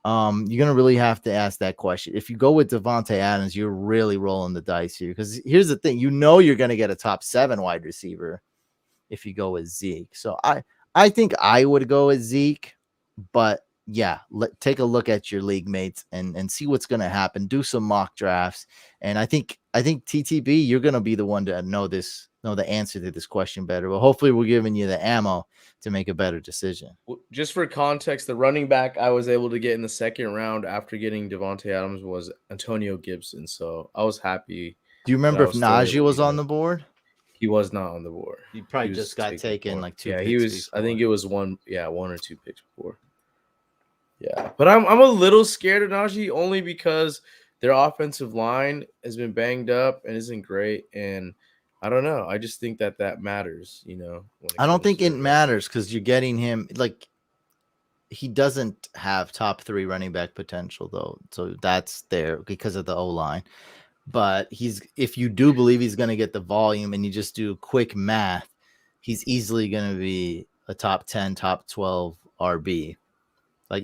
you're gonna really have to ask that question. If you go with Devontae Adams, you're really rolling the dice here. Because here's the thing, you're gonna get a top 7 wide receiver if you go with Zeke. So I think I would go with Zeke, but yeah, take a look at your league mates and see what's going to happen. Do some mock drafts. And I think TTB, you're going to be the one to know the answer to this question better. But hopefully we're giving you the ammo to make a better decision. Just for context, the running back I was able to get in the 2nd round after getting Devontae Adams was Antonio Gibson. So I was happy. Do you remember if Najee was on the board? He was not on the board. He probably just got taken like 2 picks. Yeah, he was. Before. I think it was 1 or 2 picks before. Yeah, but I'm a little scared of Najee only because their offensive line has been banged up and isn't great, and I don't know. I just think that matters, you know. I don't think it matters because you're getting him like he doesn't have top 3 running back potential though, so that's there because of the O-line. But if you do believe he's going to get the volume and you just do quick math, he's easily going to be a top 10, top 12 RB. Like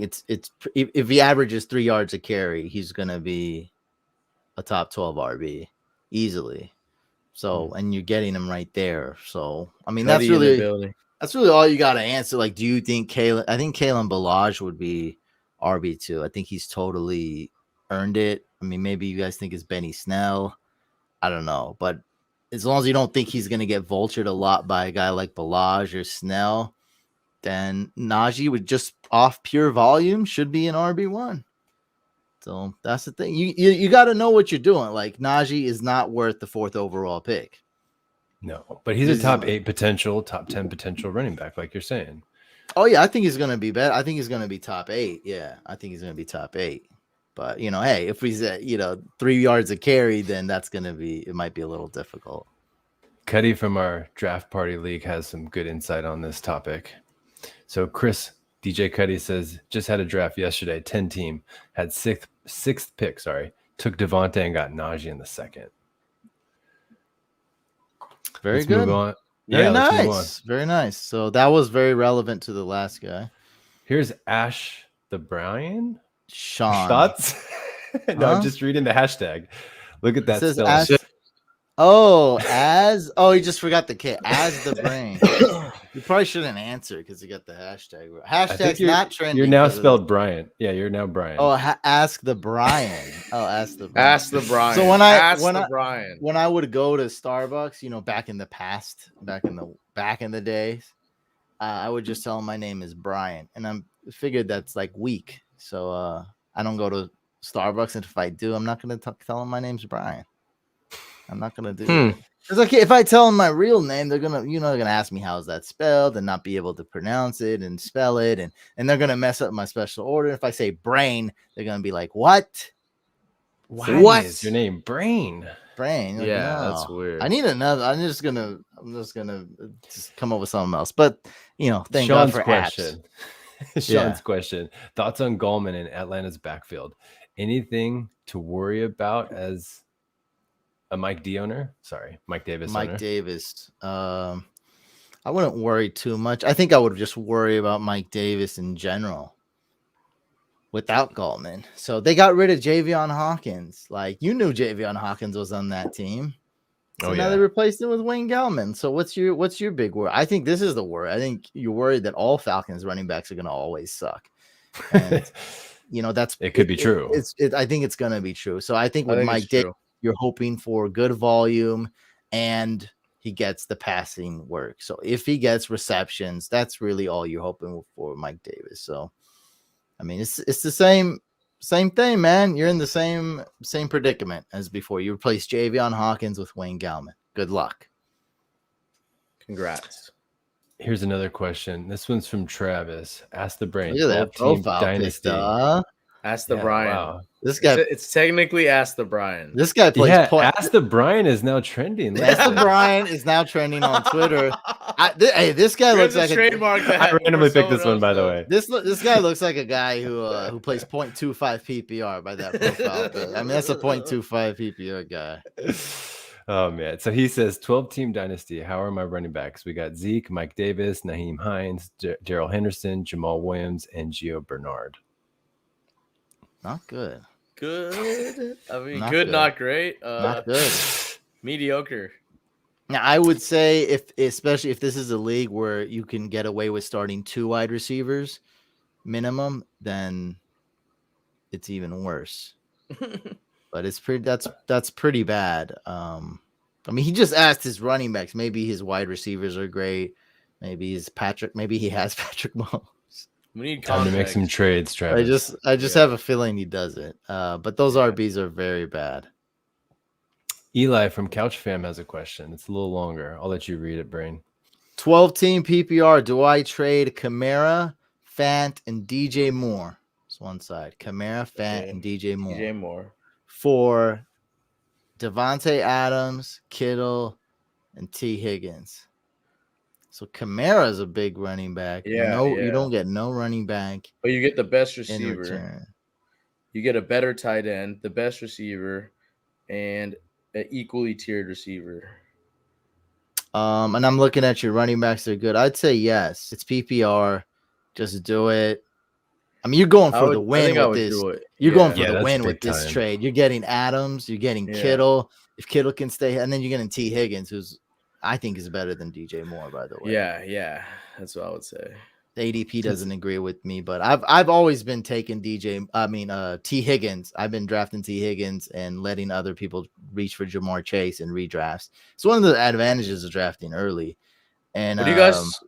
if he averages 3 yards a carry, he's going to be a top 12 RB easily. So, and you're getting him right there. So, I mean, that's really all you got to answer. Like, do you think I think Kalen Ballage would be RB2. I think he's totally earned it. I mean, maybe you guys think it's Benny Snell. I don't know. But as long as you don't think he's going to get vultured a lot by a guy like Ballage or Snell, then Najee would just off pure volume should be an RB1. So that's the thing. You got to know what you're doing. Like Najee is not worth the 4th overall pick. No, but he's a top 8 potential, top 10 potential running back, like you're saying. Oh yeah, I think he's going to be better. I think he's going to be top 8. Yeah, I think he's going to be top 8. But hey, if he's at 3 yards a carry, then it might be a little difficult. Cuddy from our draft party league has some good insight on this topic. So Chris DJ Cuddy says, just had a draft yesterday, 10 team, had sixth pick, took Devontae and got Najee in the 2nd. Very good. Move on. Very nice. Very nice. So that was very relevant to the last guy. Here's Ash the Brian. Sean. Thoughts? No, Huh? I'm just reading the hashtag. Look at It that says spelling. he just forgot the K. As the brain. You probably shouldn't answer because you got the hashtag. I think Hashtag's not trending. you're now 'cause of this. spelled Bryant. Yeah, you're now Brian. Oh, ask the Brian. Oh, ask the Brian. Ask the Brian. So Brian. when I would go to Starbucks, back in the past, back in the days, I would just tell them my name is Brian, and I figured that's like weak. So I don't go to Starbucks, and if I do, I'm not gonna tell them my name's Brian. I'm not gonna do that. Because if I tell them my real name, they're gonna ask me how's that spelled and not be able to pronounce it and spell it, and they're gonna mess up my special order. If I say brain, they're gonna be like, "What? Why is your name Brain? Brain?" Like, Yeah, no. that's weird. I need another. I'm just gonna just come up with something else. But thank Sean's God for question. apps. Sean's question. Thoughts on Gallman in Atlanta's backfield? Anything to worry about as a Mike D owner? Sorry, Mike Davis owner. Davis. I wouldn't worry too much. I think I would just worry about Mike Davis in general without Gallman. So they got rid of Javion Hawkins. Like, you knew Javion Hawkins was on that team. So now they replaced him with Wayne Gallman. So what's your big worry? I think this is the worry. I think you're worried that all Falcons running backs are going to always suck. And it could be true. I think it's going to be true. So I think with Mike Davis, you're hoping for good volume and he gets the passing work. So if he gets receptions, that's really all you're hoping for Mike Davis. So, I mean, it's the same thing, man. You're in the same predicament as before. You replace Javion Hawkins with Wayne Gallman. Good luck. Congrats. Here's another question. This one's from Travis. Ask the Brain. Look at that profile Dynasty. Ask the Brian. Wow. This guy. It's technically Ask the Brian. This guy plays. Ask the Brian is now trending. Ask the Brian is now trending on Twitter. This guy looks like trademark. I randomly picked this one, by the way. This guy looks like a guy who plays 0.25 PPR by that profile. I mean, that's a 0.25 PPR guy. Oh man! So he says 12-team dynasty. How are my running backs? We got Zeke, Mike Davis, Naheem Hines, Darrell Henderson, Jamal Williams, and Gio Bernard. Not good. Good. I mean, Not good, good. not great. Not good. Mediocre. Now, I would say especially if this is a league where you can get away with starting 2 wide receivers minimum, then it's even worse. But it's that's pretty bad. I mean, he just asked his running backs. Maybe his wide receivers are great. Maybe he has Patrick Mahomes. We need time to make some trades, Travis. I just have a feeling he doesn't. But those RBs are very bad. Eli from Couch Fam has a question. It's a little longer. I'll let you read it, Brain. 12-team PPR. Do I trade Kamara, Fant, and DJ Moore? It's one side. Kamara, Fant, and DJ Moore. For Devontae Adams, Kittle, and T. Higgins. So Kamara is a big running back. You don't get no running back. But you get the best receiver. You get a better tight end, the best receiver, and an equally tiered receiver. And I'm looking at your running backs. They're good. I'd say yes. It's PPR. Just do it. I mean, you're going for the win with this. You're going for the win with this trade. You're getting Adams. You're getting Kittle. If Kittle can stay, and then you're getting T. Higgins, who's I think is better than DJ Moore, by the way. Yeah, that's what I would say. The ADP doesn't agree with me, but I've always been taking T. Higgins. I've been drafting T. Higgins and letting other people reach for Jamar Chase and redrafts. It's one of the advantages of drafting early. And what do you guys?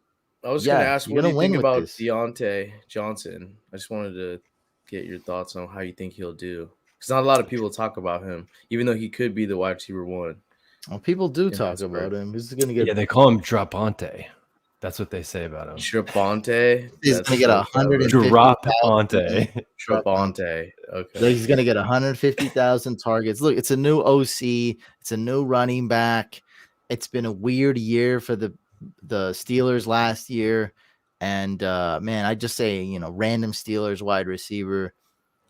I was going to ask, what do you think about Deontay Johnson? I just wanted to get your thoughts on how you think he'll do, because not a lot of people talk about him, even though he could be the wide receiver 1. Well, people do talk about him. He's going to get. Yeah, they call him Drapante. That's what they say about him. Drapante. He's going to get 150,000. Drapante. Okay. So he's going to get 150,000 targets. Look, it's a new OC. It's a new running back. It's been a weird year for the Steelers last year. And, man, I just say, random Steelers wide receiver.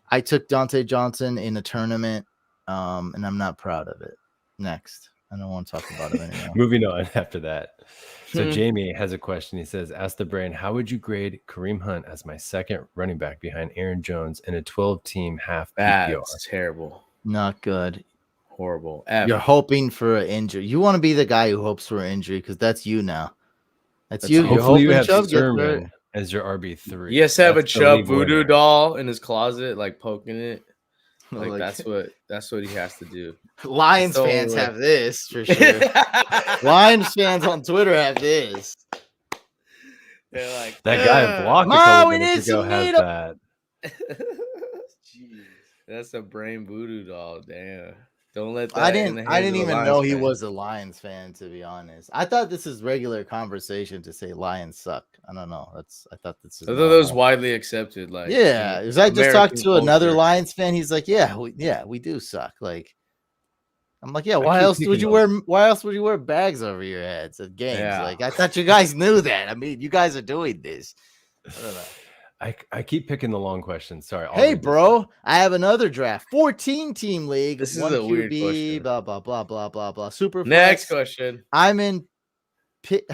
I took Deontay Johnson in a tournament, and I'm not proud of it. Next. I don't want to talk about him anymore. Moving on after that. So Jamie has a question. He says, ask the brain, how would you grade Kareem Hunt as my second running back behind Aaron Jones in a 12-team half PPR? That's terrible. Not good. Horrible. You're hoping for an injury. You want to be the guy who hopes for an injury because that's you now. That's you. Hopefully you have Chubb Sermon as your RB3. He has to have a Chubb voodoo doll in his closet, like poking it. Like that's what he has to do. Lions fans have this for sure. Lions fans on Twitter have this. They're like, that guy blocked a couple minutes ago has that. Jeez, that's a brain voodoo doll. Damn. Don't let that. I didn't even know he was a Lions fan, to be honest. I thought this is regular conversation to say Lions suck. I don't know. I thought that was widely accepted. Like, yeah, because I just talked to another Lions fan. He's like, we do suck. Like, I'm like, yeah. Why else would you wear bags over your heads at games? Yeah. Like, I thought you guys knew that. I mean, you guys are doing this. I don't know. I keep picking the long questions. Sorry. Hey, bro, I have another draft. 14-team league. This is a weird question. Blah, blah, blah, blah, blah, blah. Super flex. Next question. I'm in pick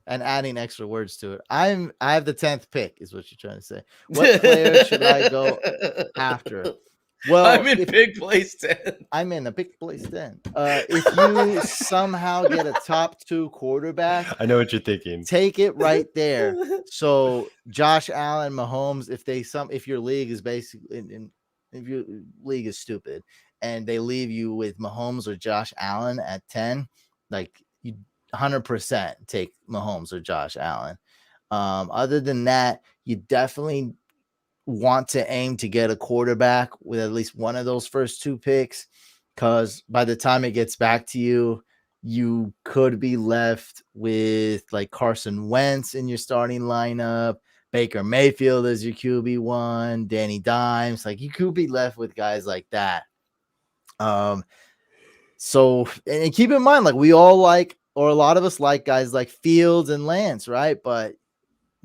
and adding extra words to it. I have the 10th pick is what you're trying to say. What player should I go after? Well, I'm in big place 10. I'm in a big place 10. If you somehow get a top 2 quarterback, I know what you're thinking. Take it right there. So Josh Allen, Mahomes, if your league is basically if your league is stupid and they leave you with Mahomes or Josh Allen at 10, like you 100% take Mahomes or Josh Allen. Other than that, you definitely want to aim to get a quarterback with at least one of those first 2 picks, because by the time it gets back to you, you could be left with like Carson Wentz in your starting lineup, Baker Mayfield as your QB1, Danny Dimes. Like, you could be left with guys like that. So, and keep in mind, like, we all like, or a lot of us like guys like Fields and Lance, right? But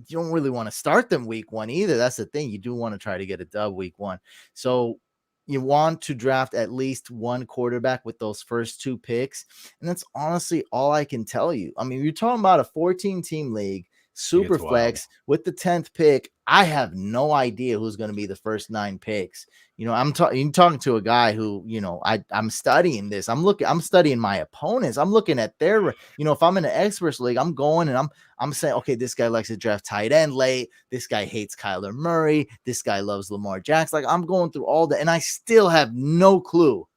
you don't really want to start them week 1 either. That's the thing. You do want to try to get a dub week 1. So you want to draft at least one quarterback with those first 2 picks. And that's honestly all I can tell you. I mean, you're talking about a 14-team league, super flex with the 10th pick. I have no idea who's going to be the first 9 picks. You know, I'm talking to a guy who, you know, I'm studying this. I'm studying my opponents. I'm looking at their, you know, if I'm in an experts league, I'm going and I'm saying, okay, this guy likes to draft tight end late. This guy hates Kyler Murray. This guy loves Lamar Jackson. Like, I'm going through all that, and I still have no clue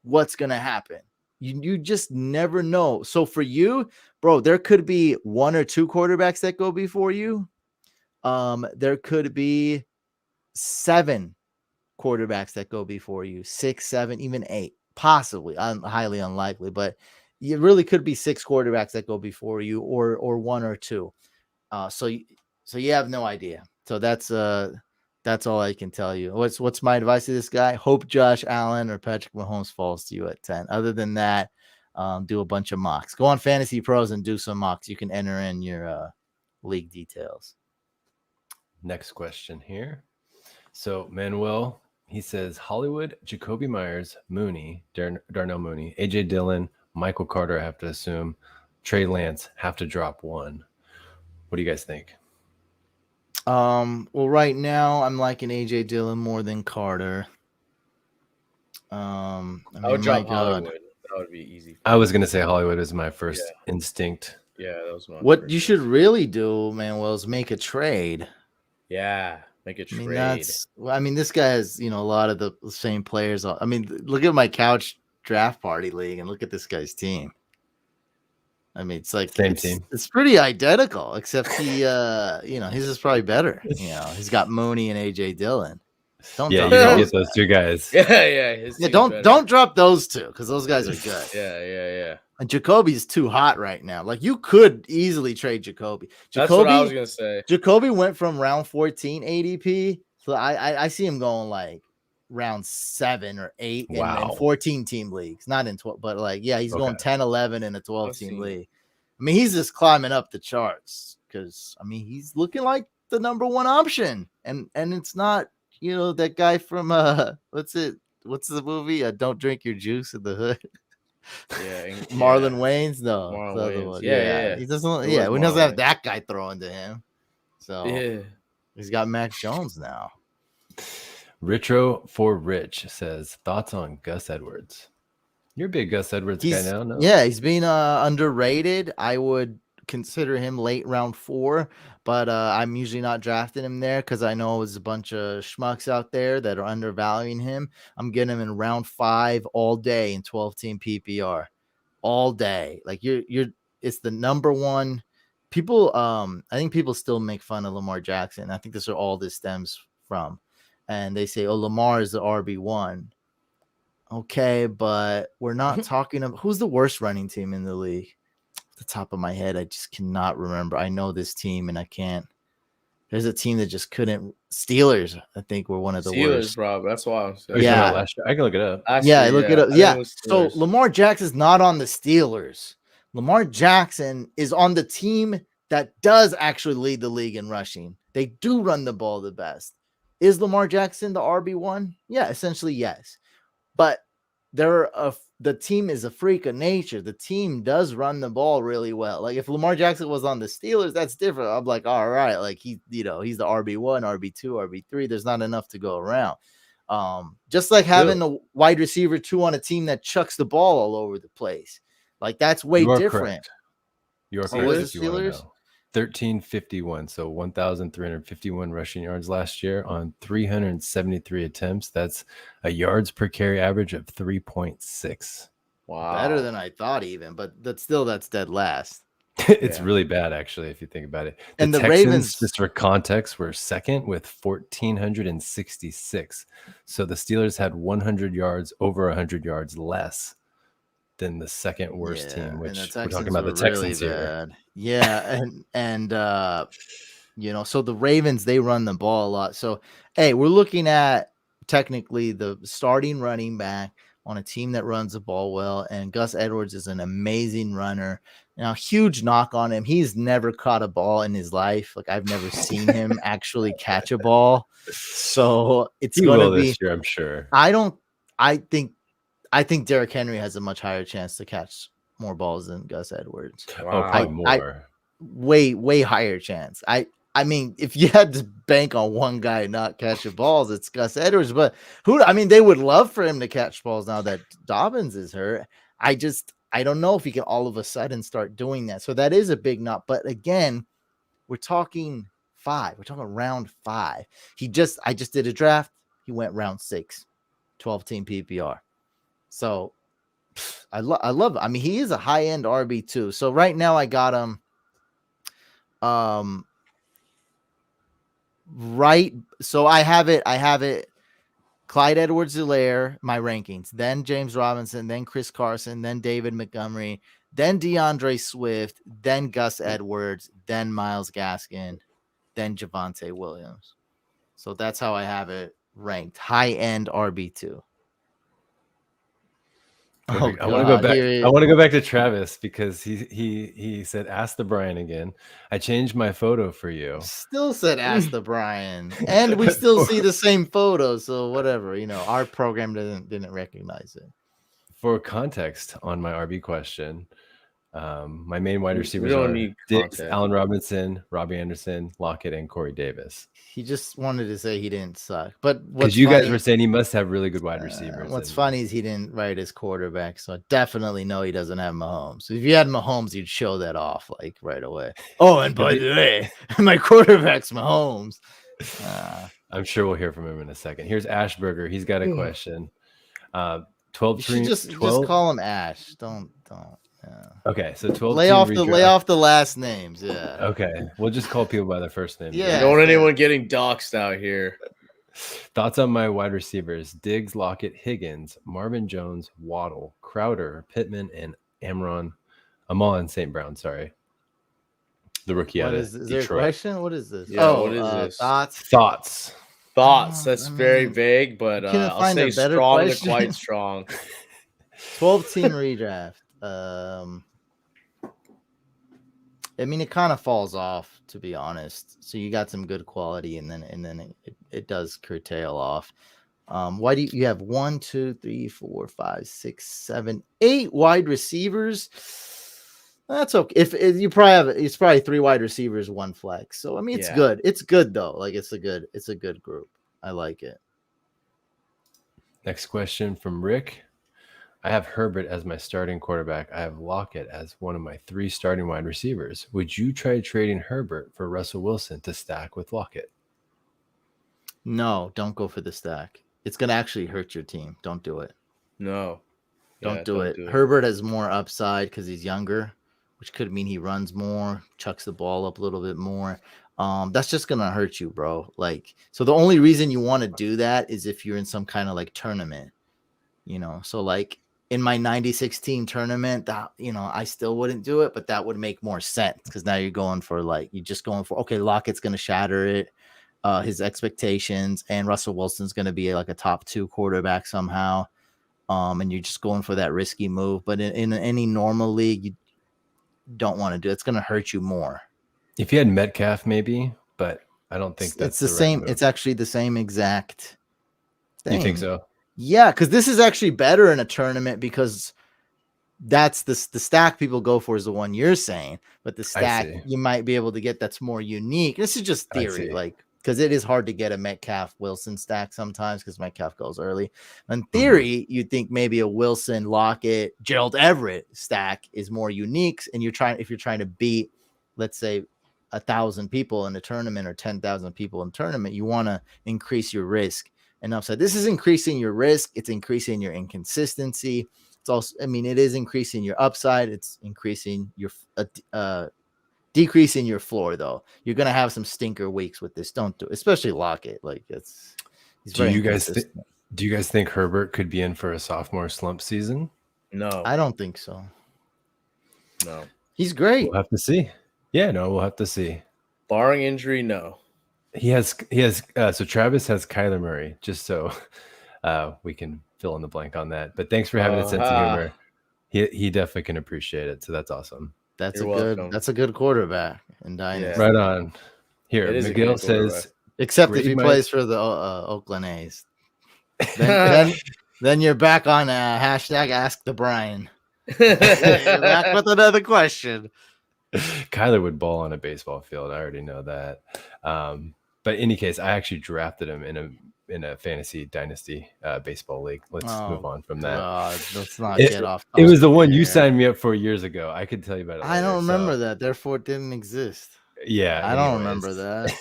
what's going to happen. You just never know. So for you, bro, there could be 1 or 2 quarterbacks that go before you. There could be 7 quarterbacks that go before you, 6, 7, even 8, possibly. Highly unlikely, but it really could be 6 quarterbacks that go before you, or 1 or 2. So you have no idea. So that's all I can tell you. What's my advice to this guy? Hope Josh Allen or Patrick Mahomes falls to you at 10. Other than that, do a bunch of mocks. Go on Fantasy Pros and do some mocks. You can enter in your league details. Next question here. So Manuel, he says Hollywood, Jacoby Myers, Mooney, Darnell Mooney, AJ Dillon, Michael Carter, I have to assume, Trey Lance have to drop 1. What do you guys think? Well, right now I'm liking AJ Dillon more than Carter. I would drop Hollywood. That would be easy. I was gonna say Hollywood is my first instinct. Yeah, that was my. What you should really do, Manuel, is make a trade. Yeah, make a trade. I mean, this guy has, you know, a lot of the same players. I mean, look at my couch draft party league and look at this guy's team. I mean, it's like same team. It's pretty identical, except he, you know, his is probably better. You know, he's got Mooney and AJ Dillon. You get those 2 guys. Yeah. Don't drop those 2 because those guys are good. Yeah. And Jacoby's too hot right now. Like, you could easily trade Jacoby. That's what I was gonna say. Jacoby went from round 14 ADP, so I see him going like round 7 or 8 in 14-team leagues, not in 12, but like, yeah, he's going 10, 11 in a 12-team league. I mean, he's just climbing up the charts because, I mean, he's looking like the number 1 option, and it's not, you know, that guy from what's the movie? Don't Drink Your Juice in the Hood. Yeah, and, Marlon yeah. Wayans, no, Marlon the other Wayans. one. Yeah. He doesn't. It Yeah, was he doesn't Marlon have Wayans. that guy throwing to him. So Yeah. he's got Mac Jones now. Retro for Rich says thoughts on Gus Edwards. You're a big Gus Edwards guy now, no? Yeah, he's been underrated. I would consider him late round 4, but I'm usually not drafting him there because I know there's a bunch of schmucks out there that are undervaluing him. I'm getting him in round 5 all day in 12-team PPR, all day. Like it's the number one. People, I think people still make fun of Lamar Jackson. I think this are all this stems from, and they say, "Oh, Lamar is the RB1." Okay, but we're not talking about who's the worst running team in the league. Off the top of my head, I just cannot remember. I know this team and I can't. There's a team that just couldn't. Steelers, I think, were one of the Steelers, worst. bro. That's why I'm Are you saying. talking Yeah. about last year? I can look it up. Yeah, look it up. I think Yeah. it was So Steelers. Lamar Jackson's not on the Steelers. Lamar Jackson is on the team that does actually lead the league in rushing. They do run the ball the best. Is Lamar Jackson the RB1? Yeah, essentially, yes. But the team is a freak of nature. The team does run the ball really well. Like if Lamar Jackson was on the Steelers, that's different. I'm like, all right, like he's the RB1, RB2, RB3. There's not enough to go around. Just like having a wide receiver 2 on a team that chucks the ball all over the place. Like that's way different. Correct. You're So correct. was If the you want to Steelers? know. 1351, so 1,351 rushing yards last year on 373 attempts. That's a yards per carry average of 3.6. Wow. Better than I thought, even, but that's dead last. It's Yeah. really bad, actually, if you think about it. And the Texans, Ravens, just for context, were second with 1,466. So the Steelers had 100 yards, over 100 yards less than the second worst team, which we're talking about the Texans really here. bad. Yeah, and so the Ravens, they run the ball a lot. So hey, we're looking at technically the starting running back on a team that runs the ball well, and Gus Edwards is an amazing runner. Now, huge knock on him. He's never caught a ball in his life. Like I've never seen him actually catch a ball. So it's going to be this year, I'm sure. I think Derrick Henry has a much higher chance to catch more balls than Gus Edwards. Wow. Oh, probably more. Way higher chance. I mean, if you had to bank on one guy not catching balls, it's Gus Edwards. But they would love for him to catch balls now that Dobbins is hurt. I don't know if he can all of a sudden start doing that. So that is a big nut. But again, we're talking 5. We're talking round 5. I just did a draft. He went round 6, 12-team PPR. So I love it. I mean, he is a high-end RB2. So right now I got him right. So I have it Clyde Edwards-Helaire, my rankings, then James Robinson, then Chris Carson, then David Montgomery, then DeAndre Swift, then Gus Edwards, then Myles Gaskin, then Javonte Williams. So that's how I have it ranked. High-end RB2. I want to go back. I want to go back to Travis because he said, "Ask the Brian again." I changed my photo for you. Still said, "Ask the Brian," and we still see the same photo. So whatever, our program didn't recognize it. For context on my RB question, my main wide receivers don't are need Diggs, context. Allen Robinson, Robbie Anderson, Locket, and Corey Davis. He just wanted to say he didn't suck, but because you guys were saying he must have really good wide receivers. What's funny is he didn't write his quarterback, so I definitely know he doesn't have Mahomes. If you had Mahomes, you'd show that off like right away. Oh, and by the way, my quarterback's Mahomes. I'm sure we'll hear from him in a second. Here's Ashburger. He's got a question. 12 just call him Ash. Don't. Okay, so 12. Lay off the last names. Yeah. Okay, we'll just call people by their first name. Yeah. Don't want anyone getting doxxed out here. Thoughts on my wide receivers: Diggs, Lockett, Higgins, Marvin Jones, Waddle, Crowder, Pittman, and Amon St. Brown. Sorry, the rookie out of is there a question? What is this? Yeah, what is this? Thoughts. That's very vague, but I'll say strong to quite strong. 12-team redraft. I mean, it kind of falls off, to be honest. So you got some good quality, and then it does curtail off. Why do you have 1, 2, 3, 4, 5, 6, 7, 8 wide receivers? That's okay. If you probably have, it's probably 3 wide receivers, 1 flex. So I mean, it's good. It's good though. Like it's a good group. I like it. Next question from Rick. I have Herbert as my starting quarterback. I have Locket as one of my 3 starting wide receivers. Would you try trading Herbert for Russell Wilson to stack with Locket? No, don't go for the stack. It's going to actually hurt your team. Don't do it. No. Don't do it. Herbert has more upside because he's younger, which could mean he runs more, chucks the ball up a little bit more. That's just going to hurt you, bro. Like, so the only reason you want to do that is if you're in some kind of like tournament, so like in my 96 team tournament, that, I still wouldn't do it, but that would make more sense because now you're going for okay, Lockett's going to shatter it, his expectations, and Russell Wilson's going to be like a top 2 quarterback somehow. And you're just going for that risky move. But in any normal league, you don't want to do it. It's going to hurt you more. If you had Metcalf, maybe, but I don't think that's it's the same. It's actually the same exact thing. You think so? Yeah, because this is actually better in a tournament because that's the stack people go for is the one you're saying, but the stack you might be able to get that's more unique. This is just theory, like because it is hard to get a Metcalf Wilson stack sometimes because Metcalf goes early. In theory, you'd think maybe a Wilson, Lockett, Gerald Everett stack is more unique, and if you're trying to beat, let's say, 1,000 people in a tournament or 10,000 people in a tournament, you want to increase your risk and upside. This is increasing your risk. It's increasing your inconsistency. It's also, it is increasing your upside. It's increasing your decreasing your floor, though. You're gonna have some stinker weeks with this. Don't do it, especially Lockett. Like do you guys think Herbert could be in for a sophomore slump season? No, I don't think so. No, he's great. We'll have to see. Yeah, no, we'll have to see. Barring injury, no. He has so Travis has Kyler Murray, just so we can fill in the blank on that. But thanks for having a sense of humor. He definitely can appreciate it. So that's awesome. That's a good quarterback in Dynasty. Right on. Here, Miguel says, except if he plays for the Oakland A's. Then you're back on hashtag Ask the Brian. You're back with another question. Kyler would ball on a baseball field. I already know that. But in any case, I actually drafted him in a fantasy dynasty baseball league. Let's move on from that. Let's not get off. It was the one you signed me up for years ago. I could tell you about it. I don't remember that. Therefore, it didn't exist. Yeah, I don't remember that.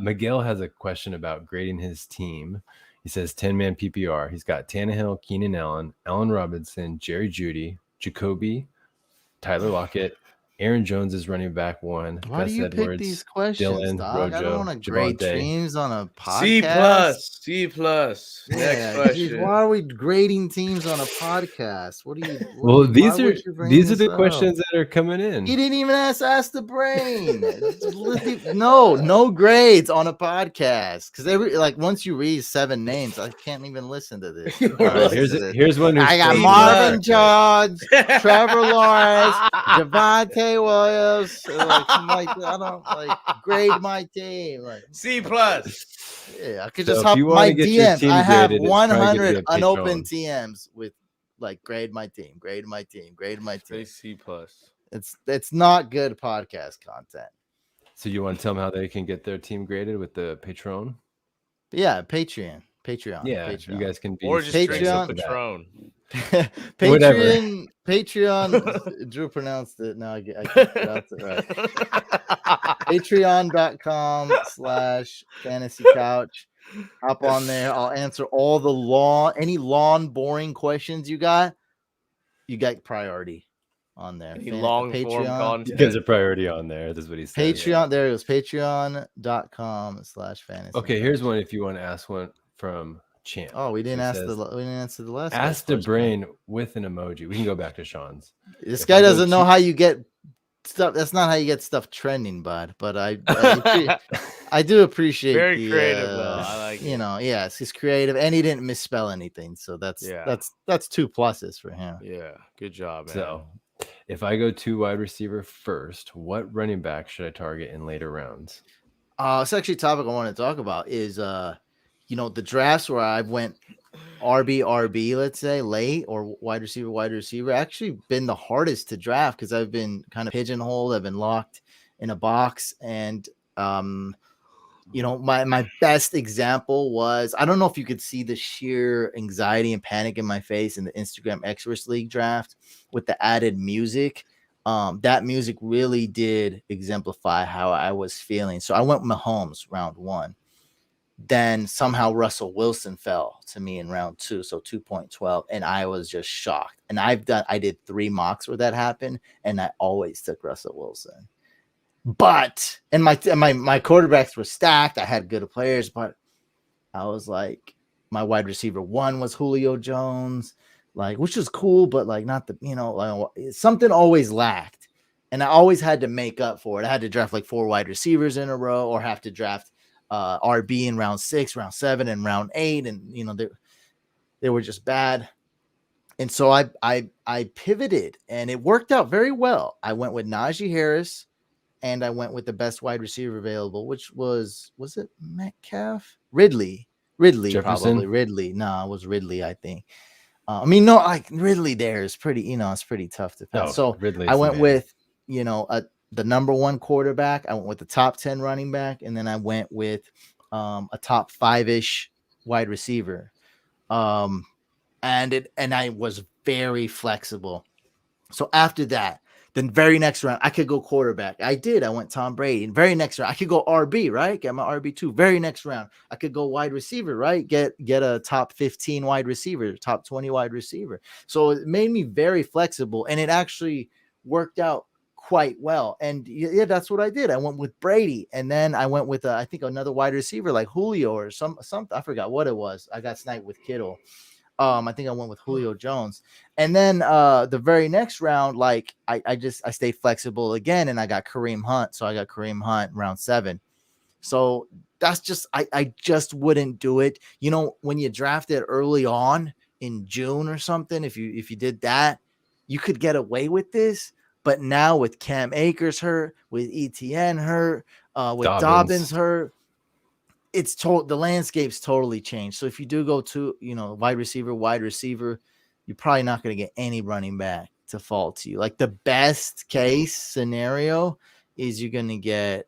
Miguel has a question about grading his team. He says 10-man PPR. He's got Tannehill, Keenan Allen, Allen Robinson, Jerry Jeudy, Jacoby, Tyler Lockett, Aaron Jones is running back 1. Why Gus do you Edwards, pick these questions, Dylan, dog? Rojo, I don't want to grade teams on a podcast. C+. Next question. Geez, why are we grading teams on a podcast? What do you? Well, these are the questions that are coming in. He didn't even ask the brain. No grades on a podcast because once you read 7 names, I can't even listen to this. All right, here's one. I got Marvin Jones, Trevor Lawrence, Javonte Williams. I don't grade my team. C+. Yeah, I could just hop my DMs. I have 100 unopened TMs with grade my team, grade my team, grade my team. C+. It's not good podcast content. So you want to tell them how they can get their team graded with the Patreon? Yeah, Patreon. Yeah, Patreon. You guys can be or just Patreon. Patron. Patreon. Drew pronounced it. Now I can pronounce it right. Patreon.com/fantasy couch. Hop on there. I'll answer all any lawn boring questions you got. You got priority on there. Any long form content. You guys are priority on there. That's what he said. Patreon. There it goes. Patreon.com/fantasy. Okay, here's one if you want to ask one from Champ. Oh, we didn't answer the last. Ask the brain with an emoji. We can go back to Sean's. This guy doesn't know how you get stuff. That's not how you get stuff trending, bud. But I do appreciate very creative though. I like yes, he's creative and he didn't misspell anything. So that's 2 pluses for him. Yeah, good job, man. So if I go 2 wide receiver first, what running back should I target in later rounds? It's actually a topic I want to talk about is the drafts where I went RB, let's say late, or wide receiver, actually been the hardest to draft because I've been kind of pigeonholed. I've been locked in a box. And, my best example was, I don't know if you could see the sheer anxiety and panic in my face in the Instagram Extras League draft with the added music. That music really did exemplify how I was feeling. So I went Mahomes round 1. Then somehow Russell Wilson fell to me in round 2, so 2.12, and I was just shocked. And I did 3 mocks where that happened, and I always took Russell Wilson. But and my quarterbacks were stacked. I had good players, but I was like, my wide receiver 1 was Julio Jones, like, which was cool, but like not the, like, something always lacked, and I always had to make up for it. I had to draft like 4 wide receivers in a row, or have to draft RB in round 6, round 7, and round 8, and they were just bad. And so I pivoted, and it worked out very well. I went with Najee Harris, and I went with the best wide receiver available, which was it Metcalf? Ridley, Jefferson? probably Ridley. No, it was Ridley, I think. No, like Ridley there is pretty, it's pretty tough to pass. So Ridley's I went with, the number 1 quarterback. I went with the top 10 running back, and then I went with a top 5-ish wide receiver. And I was very flexible. So after that, then very next round, I could go quarterback. I did. I went Tom Brady. And very next round, I could go RB, right? Get my RB2. Very next round, I could go wide receiver, right? Get a top 15 wide receiver, top 20 wide receiver. So it made me very flexible, and it actually worked out quite well. And yeah, that's what I did. I went with Brady, and then I went with I think another wide receiver like Julio or something. I forgot what it was. I got sniped with Kittle. I think I went with Julio Jones. And then the very next round, like I stayed flexible again, and I got Kareem Hunt. So I got Kareem Hunt in round 7. So that's just, I just wouldn't do it. When you drafted early on in June or something, if you did that, you could get away with this. But now with Cam Akers hurt, with ETN hurt, with Dobbins hurt, the landscape's totally changed. So if you do go to, wide receiver, you're probably not going to get any running back to fall to you. Like the best case scenario is you're going to get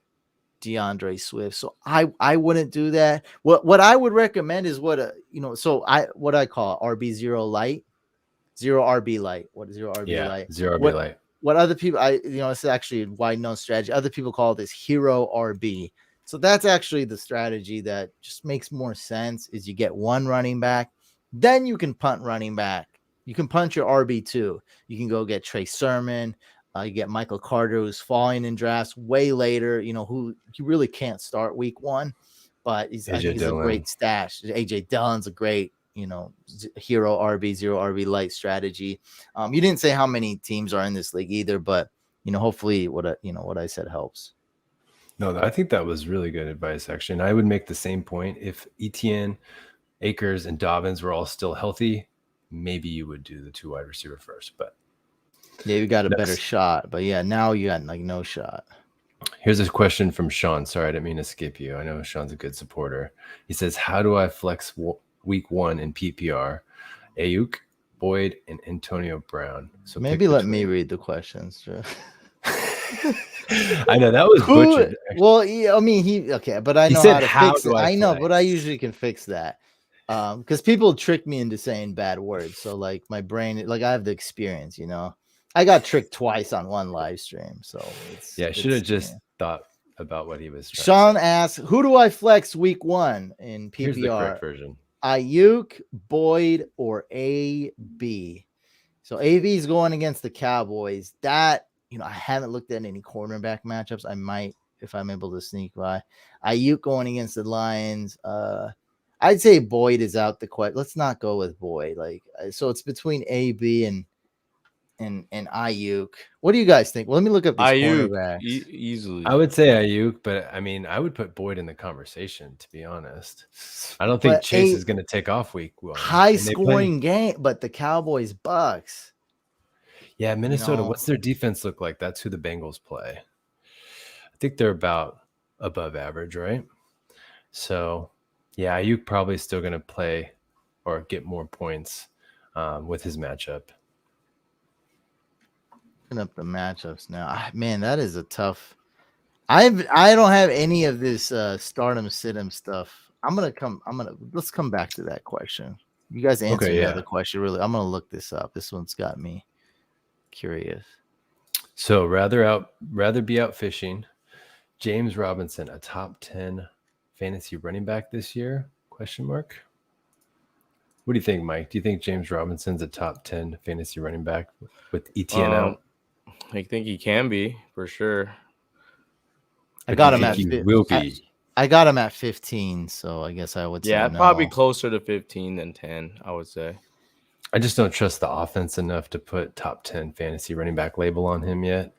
DeAndre Swift. So I wouldn't do that. What I would recommend is what I call RB0 light, 0 RB light. What is 0 RB light? 0 RB light. What other people, it's actually a wide known strategy. Other people call this hero RB. So that's actually the strategy that just makes more sense. Is you get 1 running back, then you can punt running back. You can punt your RB2. You can go get Trey Sermon. You get Michael Carter, who's falling in drafts way later, who you really can't start week 1, but I think he's a great stash. AJ Dillon's a great, hero RB, 0 RB light strategy. You didn't say how many teams are in this league either, but hopefully what I said helps. No, I think that was really good advice, actually. And I would make the same point. If Etienne, Akers, and Dobbins were all still healthy, maybe you would do the 2 wide receiver first. But yeah, you got a better shot. But yeah, now you got like no shot. Here's a question from Sean. Sorry, I didn't mean to skip you. I know Sean's a good supporter. He says, how do I flex week 1 in PPR? Ayuk, Boyd, and Antonio Brown. So maybe let me read the questions. I know that was butchered. Well, yeah, I mean, but I know how to fix it. I know, but I usually can fix that. Because people trick me into saying bad words. So like my brain, like I have the experience, I got tricked twice on one live stream. So I should have just thought about what he was trying Sean asks, who do I flex week 1 in PPR? Here's the correct version. Ayuk, Boyd, or AB. So AB is going against the Cowboys. That, I haven't looked at any cornerback matchups. I might, if I'm able to sneak by. Ayuk going against the Lions. I'd say Boyd is out the question. Let's not go with Boyd. So it's between AB and Ayuk. What do you guys think? Well, let me look up these cornerbacks. Easily. I would say Ayuk, but I mean, I would put Boyd in the conversation, to be honest. I don't think Chase is going to take off week 1. High scoring game, but the Cowboys Bucks. Yeah, Minnesota, what's their defense look like? That's who the Bengals play. I think they're about above average, right? So Yeah, Ayuk probably still going to play or get more points with his matchup. Looking up the matchups now. Man, that is a tough. I don't have any of this stardom sit-em stuff. Let's come back to that question. You guys answer Okay, your yeah. other question. Really, I'm gonna look this up. This one's got me curious. So rather be out fishing. James Robinson, a top 10 fantasy running back this year? Question mark. What do you think, Mike? Do you think James Robinson's a top 10 fantasy running back with ETN out? I think he can be for sure. I got him think at he will be. I got him at 15, so I guess I would say no. Probably closer to 15 than 10, I would say. I just don't trust the offense enough to put top 10 fantasy running back label on him yet.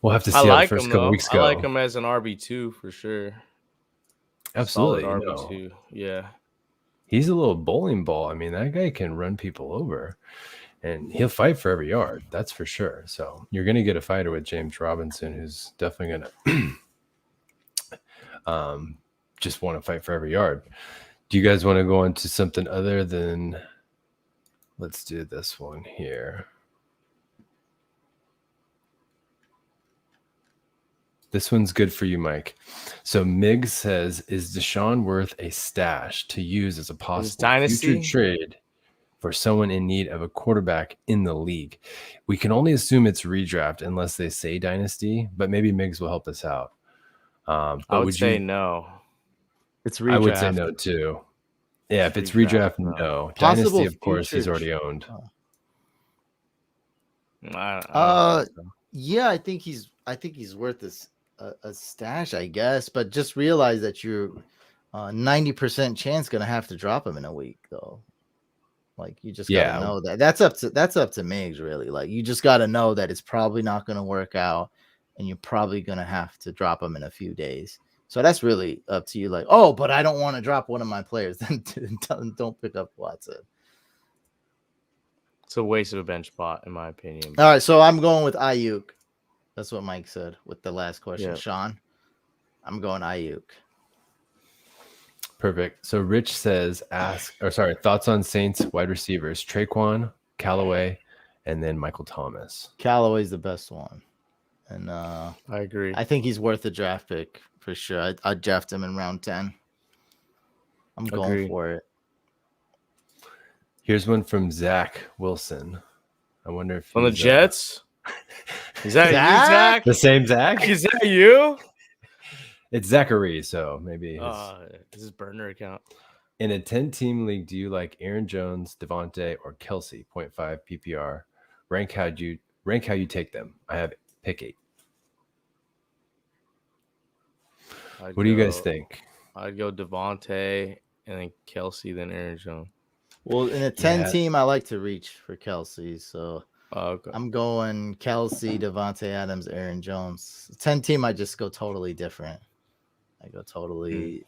We'll have to see how the first couple weeks go. I like him as an RB2 for sure. Absolutely. Solid RB2. Yeah. He's a little bowling ball. I mean, that guy can run people over and he'll fight for every yard. That's for sure. So you're going to get a fighter with James Robinson who's definitely going to just want to fight for every yard. Do you guys want to go into something other than, let's do this one here. This one's good for you, Mike. So Miggs says, is Deshaun worth a stash to use as a possible future trade for someone in need of a quarterback in the league? We can only assume it's redraft unless they say dynasty, but maybe Miggs will help us out. I would say no. It's redraft. I would say no too. Yeah, if it's redraft, no. Dynasty, of course, he's already owned. Yeah, I think he's worth a stash, I guess, but just realize that you're 90% chance gonna have to drop him in a week, though. Like you just gotta know that. That's up to Miggs, really. Like you just gotta know that it's probably not gonna work out, and you're probably gonna have to drop him in a few days. So that's really up to you. Like, oh, but I don't want to drop one of my players. Then don't pick up Watson. It's a waste of a bench spot, in my opinion. All right, so I'm going with Ayuk. That's what Mike said with the last question. Yeah. Sean, I'm going Ayuk. Perfect. So Rich says, thoughts on Saints wide receivers, Traquan, Callaway, and then Michael Thomas. Callaway's the best one. And I agree. I think he's worth a draft pick for sure. I'd draft him in round 10. I'm going for it. Here's one from Zach Wilson. I wonder if on the Jets. Is that you, Zach? The same Zach? Is that you? It's Zachary, so maybe this is burner account. In a 10-team league, do you like Aaron Jones, Devontae, or Kelsey? 0.5 PPR. Rank how you take them. I have pick 8. What do you guys think? I'd go Devontae and then Kelsey, then Aaron Jones. Well, in a 10 team, I like to reach for Kelsey, so okay. I'm going Kelsey, Devontae Adams, Aaron Jones. 10 team, I just go totally different. I go totally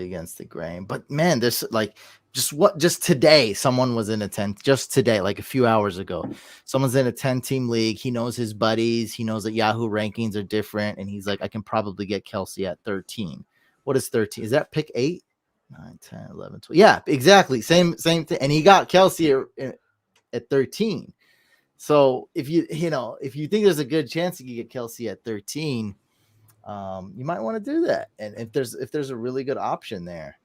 against the grain. But man, there's like just today, someone was in a 10. Just today, like a few hours ago, someone's in a 10-team league. He knows his buddies. He knows that Yahoo rankings are different, and he's like, I can probably get Kelsey at 13. What is 13? Is that pick 8? 9, 10, 11, 12. Yeah, exactly. Same thing. And he got Kelsey at 13. So if you think there's a good chance you can get Kelsey at 13, you might want to do that. And if there's a really good option there,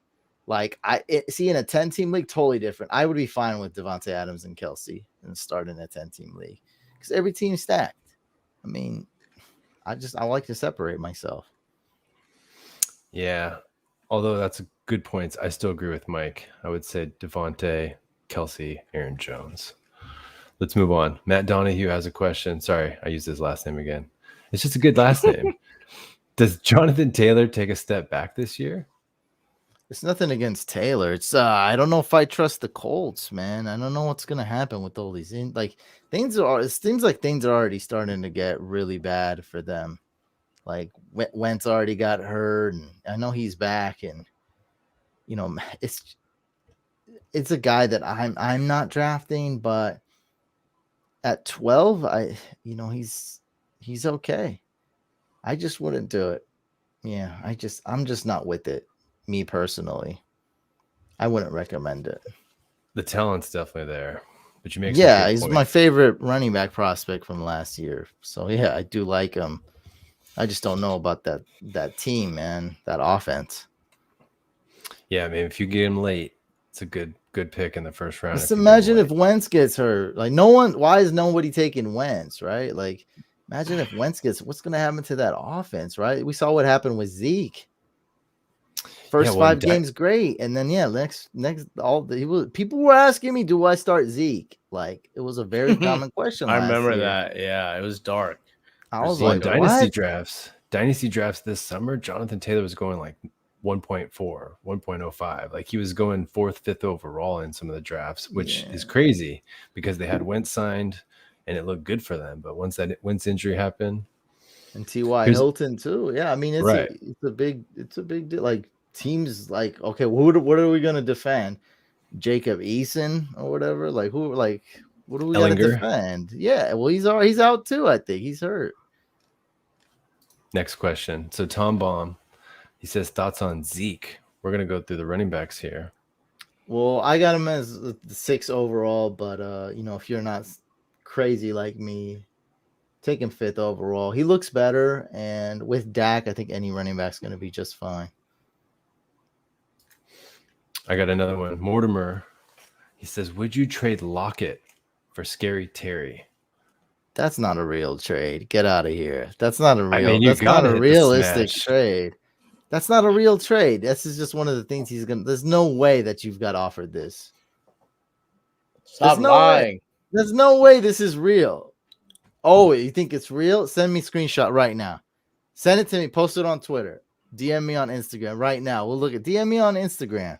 like in a 10-team league, totally different. I would be fine with Devontae Adams and Kelsey and starting a 10-team league because every team's stacked. I mean, I like to separate myself. Yeah. Although that's a good point, I still agree with Mike. I would say Devontae, Kelsey, Aaron Jones. Let's move on. Matt Donahue has a question. Sorry, I used his last name again. It's just a good last name. Does Jonathan Taylor take a step back this year? It's nothing against Taylor. It's I don't know if I trust the Colts, man. I don't know what's gonna happen with all these it seems like things are already starting to get really bad for them. Like Wentz already got hurt, and I know he's back, and it's a guy that I'm not drafting, but at 12, he's okay. I just wouldn't do it. Yeah, I'm just not with it. Me personally, I wouldn't recommend it. The talent's definitely there, but you make Yeah, some he's good my points. favorite running back prospect from last year. So yeah, I do like him. I just don't know about that team, man. That offense. Yeah, I mean, if you get him late, it's a good pick in the first round. Just If you get him imagine if late. Wentz gets hurt. Like no one. Why is nobody taking Wentz? Right? Like imagine if Wentz gets. What's going to happen to that offense? Right? We saw what happened with Zeke. First well, 5 games, great, and then next people were asking me, do I start Zeke? Like it was a very common question I last remember year. that. Yeah, it was dark. I for was Well, like, in Zeke. dynasty drafts this summer, Jonathan Taylor was going like 1.4, 1.05. Like he was going 4th, 5th overall in some of the drafts, which is crazy because they had Wentz signed and it looked good for them. But once that Wentz injury happened, And T.Y. Hilton too. Yeah, I mean it's right. a big deal. Like teams like, okay, what are we gonna defend? Jacob Eason or whatever? Like who? Like what do we got to Ellinger. defend? Yeah, well he's out too. I think he's hurt. Next question. So Tom Baum, he says thoughts on Zeke. We're gonna go through the running backs here. Well, I got him as the 6 overall, but if you're not crazy like me, take him 5th overall. He looks better, and with Dak, I think any running back's going to be just fine. I got another one. Mortimer, he says, would you trade Locket for Scary Terry? That's not a real trade. Get out of here. That's not a real. I mean, that's not a realistic smash. trade. That's not a real trade. This is just one of the things he's gonna. There's no way that you've got offered this. Stop lying. There's no way this is real. Oh, you think it's real? Send me a screenshot right now. Send it to me. Post it on Twitter. DM me on Instagram right now. We'll look at. DM me on Instagram.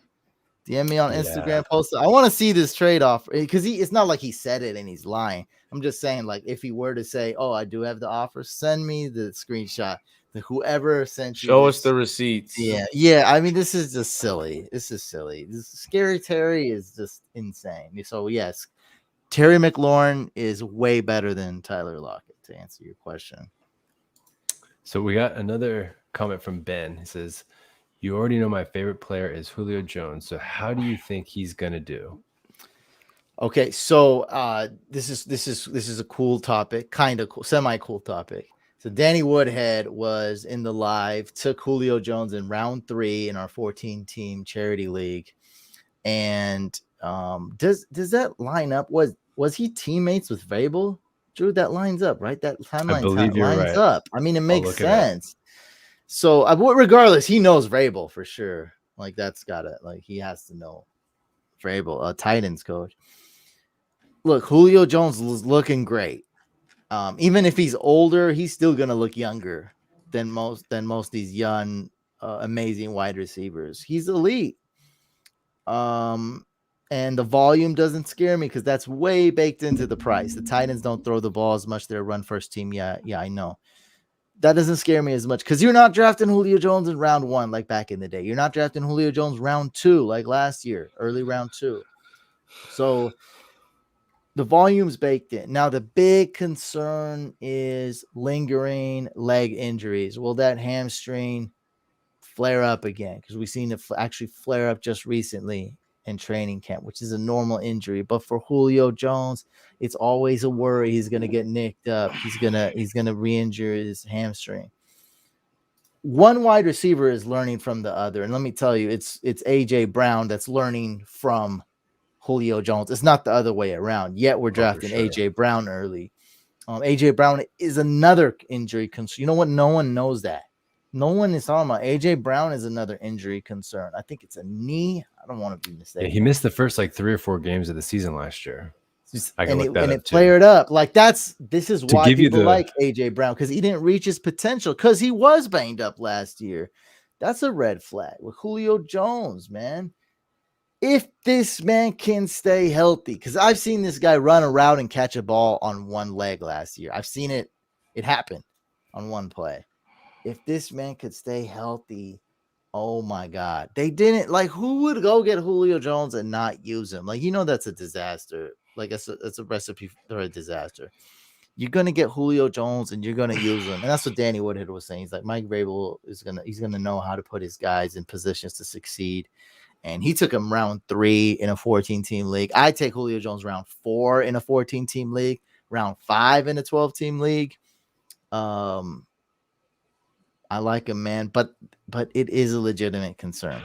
DM me on Instagram. Post it. I want to see this trade off because it's not like he said it and he's lying. I'm just saying, like, if he were to say, "Oh, I do have the offer," send me the screenshot. Whoever sent you, show us the receipts. Yeah. I mean, this is just silly. This is silly. This Scary Terry is just insane. So yes, Terry McLaurin is way better than Tyler Lockett. To answer your question. So we got another comment from Ben. He says, "You already know my favorite player is Julio Jones. So how do you think he's gonna do?" Okay, so this is a cool topic, kind of cool, semi-cool topic. So Danny Woodhead was in the live, took Julio Jones in round 3 in our 14-team charity league, and does that line up? Was he teammates with Vrabel? Drew, that lines up, right? That timeline lines right. up. I mean, it makes sense. So, regardless, he knows Vrabel for sure. Like that's gotta, like he has to know Vrabel, a Titans coach. Look, Julio Jones is looking great. Even if he's older, he's still gonna look younger than most of these young, amazing wide receivers. He's elite. And the volume doesn't scare me because that's way baked into the price. The Titans don't throw the ball as much. They're a run first team. Yeah, I know. That doesn't scare me as much because you're not drafting Julio Jones in round 1 like back in the day. You're not drafting Julio Jones round 2 like last year, early round 2. So the volume's baked in. Now, the big concern is lingering leg injuries. Will that hamstring flare up again? Because we've seen it actually flare up just recently in training camp, which is a normal injury. But for Julio Jones, it's always a worry. He's going to get nicked up. He's going to re-injure his hamstring. One wide receiver is learning from the other. And let me tell you, it's AJ Brown that's learning from Julio Jones. It's not the other way around. Yet we're drafting AJ Brown early. AJ Brown is another injury concern. You know what? No one knows that. No one is talking about AJ Brown is another injury concern. I think it's a knee. I don't want to be mistaken. Yeah, he missed the first like 3 or 4 games of the season last year. And it flared up. Like this is why people like AJ Brown, because he didn't reach his potential because he was banged up last year. That's a red flag with Julio Jones, man. If this man can stay healthy, because I've seen this guy run a route and catch a ball on one leg last year. I've seen it happen on one play. If this man could stay healthy, oh my God. They didn't, like, who would go get Julio Jones and not use him? Like, that's a disaster. Like, it's a recipe for a disaster. you're gonna get Julio Jones and you're gonna use him. And that's what Danny Woodhead was saying. He's like, Mike Vrabel he's gonna know how to put his guys in positions to succeed. And he took him round 3 in a 14-team league. I take Julio Jones round 4 in a 14-team league, round 5 in a 12-team league. I like him, man, but it is a legitimate concern.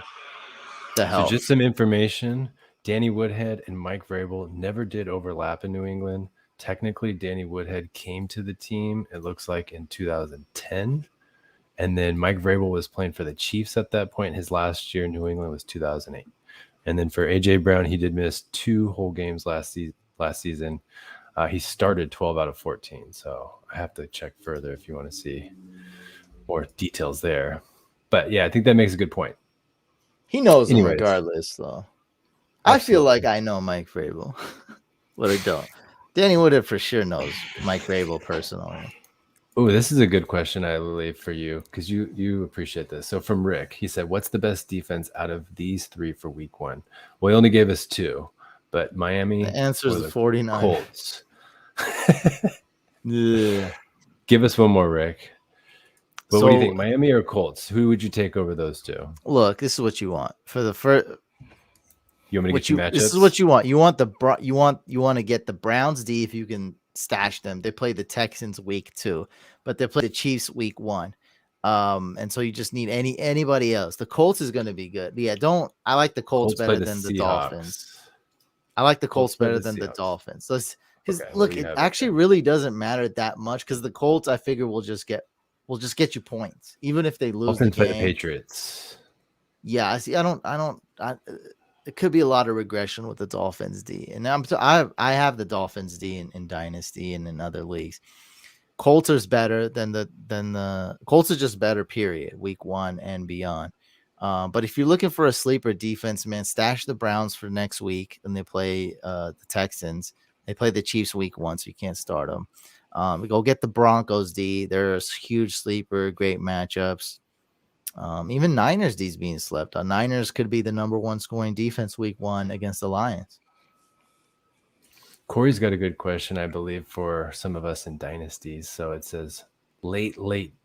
The health. So just some information. Danny Woodhead and Mike Vrabel never did overlap in New England. Technically, Danny Woodhead came to the team, it looks like, in 2010. And then Mike Vrabel was playing for the Chiefs at that point. His last year in New England was 2008. And then for A.J. Brown, he did miss 2 whole games last season. He started 12 out of 14. So I have to check further if you want to see more details there. But yeah, I think that makes a good point. He knows him Anyways. regardless, though. Absolutely. I feel like I know Mike Vrabel, but I don't. Danny Woodhead for sure knows Mike Vrabel personally. Oh, this is a good question, I believe, for you, because you appreciate this. So from Rick, he said, what's the best defense out of these 3 for week 1? Well, he only gave us 2, but Miami. The answer is the 49ers. Colts. Yeah. Give us one more, Rick. But what do you So- think, Miami or Colts? Who would you take over those 2? Look, this is what you want for the first. You want me to get you matchups? This is what you want. You want you want to get the Browns D if you can stash them. They play the Texans week 2, but they play the Chiefs week 1. And so you just need anybody else. The Colts is going to be good. Yeah, I like the Colts play better the than the Seahawks. Dolphins. I like the Colts play better the than the Seahawks. Dolphins. Because Okay, what look, do you it have actually there? really doesn't matter that much because the Colts, I figure, will just get you points, even if they lose Dolphins the play game. the Patriots. Yeah, I see. It could be a lot of regression with the Dolphins D, and I have the Dolphins D in Dynasty and in other leagues. Colts is better than the Colts are just better. Period. Week 1 and beyond. But if you're looking for a sleeper defense, man, stash the Browns for next week, and they play the Texans. They play the Chiefs week 1, so you can't start them. Go get the Broncos D. They're a huge sleeper, great matchups. Even Niners D's being slept on. Niners could be the number 1 scoring defense week 1 against the Lions. Corey's got a good question, I believe, for some of us in dynasties. So it says late,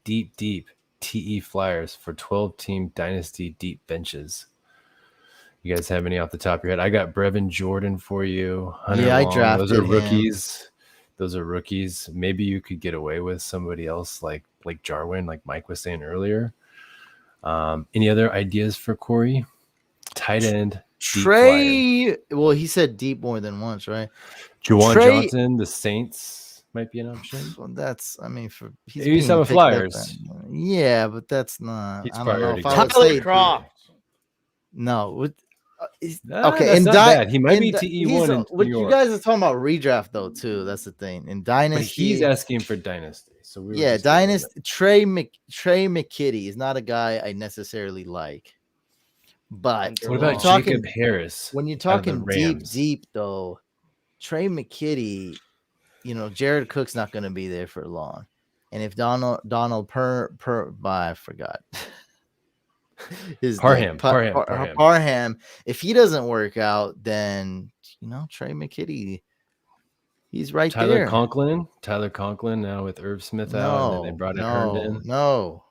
deep TE Flyers for 12-team dynasty deep benches. You guys have any off the top of your head? I got Brevin Jordan for you. Hunter Yeah, I Long. drafted Those are him. rookies. Those are rookies. Maybe you could get away with somebody else like Jarwin, like Mike was saying earlier. Any other ideas for Corey? Tight end. deep Trey, well, he said deep more than once, right? Juwan Trey- Johnson, the Saints might be an option. Well, that's, I mean, for he's Maybe being some of picked up Flyers. yeah, but that's not. He's I probably don't know already if I gone. would say Tyler Croft. no. Okay, in that's not bad. He might be TE1 in What New you York. guys are talking about redraft though too. That's the thing in But Dynasty. he's asking for dynasty. So we were Yeah, just doing Dynasty. Trey McKitty is not a guy I necessarily like. But that. What about talking- Jacob Harris? when you're out of the talking Rams? deep though, Trey McKitty, Jared Cook's not going to be there for long. And if Donald I forgot. Parham. Parham, if he doesn't work out, then Trey McKitty, he's right there. Tyler Conklin now with Irv Smith out, and then they brought in Herndon. No.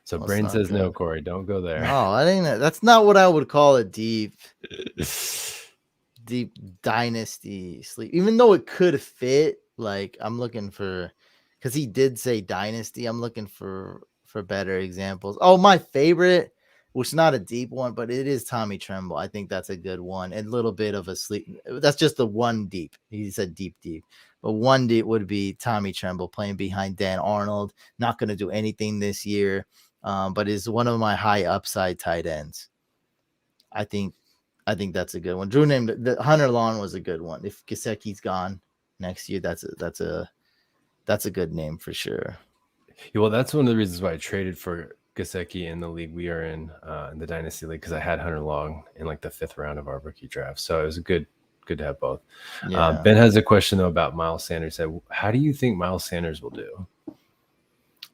So That's Brain not says no, good. Corey. Don't go there. No, I think that's not what I would call a deep dynasty sleep. Even though it could fit, like I'm looking for, because he did say dynasty. I'm looking for better examples. Oh, my favorite, which is not a deep one, but it is Tommy Tremble. I think that's a good one. And a little bit of a sleep. That's just the one deep. He said deep. But one deep would be Tommy Tremble playing behind Dan Arnold. Not going to do anything this year. But is one of my high upside tight ends. I think that's a good one. Drew named the Hunter Long was a good one. If Gesicki's gone next year, that's a good name for sure. Yeah, well, that's one of the reasons why I traded for Gesicki in the league we are in the Dynasty League, because I had Hunter Long in like the 5th round of our rookie draft. So it was good to have both. Yeah. Ben has a question though about Miles Sanders. How do you think Miles Sanders will do?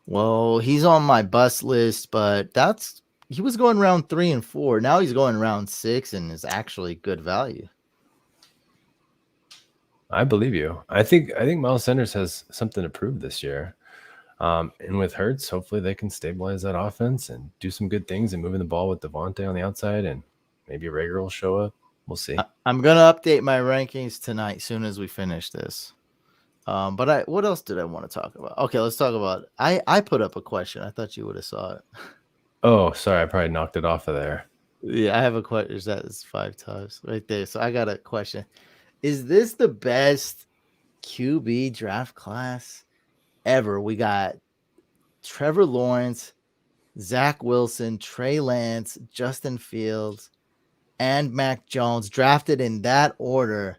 Well, he's on my bust list, but he was going round 3 and 4. Now he's going round 6 and is actually good value. I believe you. I think Miles Sanders has something to prove this year. And with Hurts, hopefully they can stabilize that offense and do some good things and moving the ball with Devontae on the outside, and maybe Rager will show up. We'll see. I'm gonna update my rankings tonight soon as we finish this. But what else did I want to talk about? Okay, let's talk about. I put up a question. I thought you would have saw it. Oh, sorry, I probably knocked it off of there. Yeah, I have a question. Is 5 times right there? So I got a question. Is this the best QB draft class ever? We got Trevor Lawrence, Zach Wilson, Trey Lance, Justin Fields, and Mac Jones drafted in that order.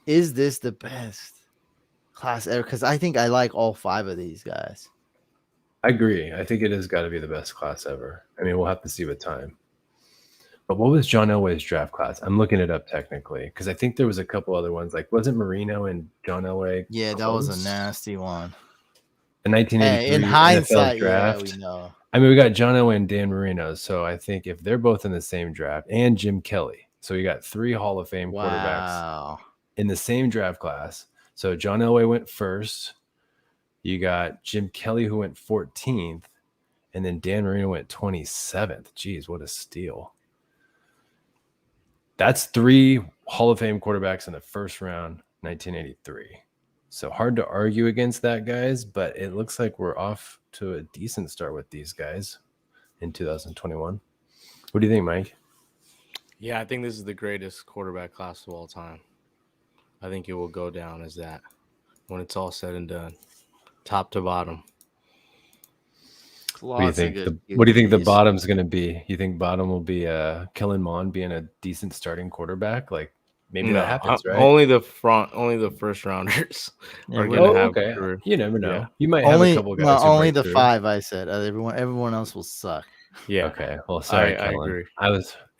Is this the best class ever? Because I think I like all 5 of these guys. I agree. I think it has got to be the best class ever. I mean, we'll have to see with time. But what was John Elway's draft class? I'm looking it up technically because I think there was a couple other ones. Like, wasn't Marino and John Elway? Yeah, that was a nasty one. The 1983 in NFL hindsight, draft. yeah, we know. I mean, we got John Elway and Dan Marino. So I think if they're both in the same draft, and Jim Kelly. So you got 3 Hall of Fame quarterbacks in the same draft class. So John Elway went first. You got Jim Kelly, who went 14th. And then Dan Marino went 27th. Jeez, what a steal. That's 3 Hall of Fame quarterbacks in the first round, 1983. So hard to argue against that, guys, but it looks like we're off to a decent start with these guys in 2021. What do you think, Mike? Yeah, I think this is the greatest quarterback class of all time. I think it will go down as that when it's all said and done, top to bottom. What do you think the bottom's going to be? You think bottom will be Kellen Mond being a decent starting quarterback? Like maybe that happens, right? Only the first rounders are going to have. Okay. You never know. Yeah. You might have a couple guys. No, only the 5. I said everyone else will suck. Yeah. Okay. Well, sorry, I agree.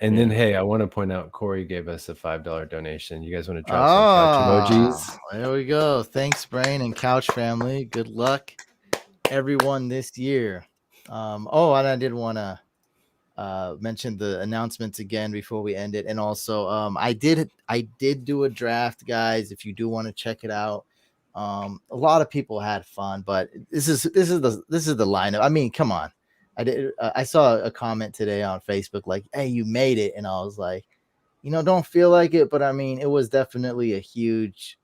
Then hey, I want to point out Corey gave us a $5 donation. You guys want to drop some couch emojis? There we go. Thanks, Brain and Couch family. Good luck, everyone, this year. And I did want to mention the announcements again before we end it, and also I did do a draft, guys. If you do want to check it out, a lot of people had fun, but this is the lineup. I mean, come on. I saw a comment today on Facebook like, "Hey, you made it," and I was like, don't feel like it, but I mean, it was definitely a huge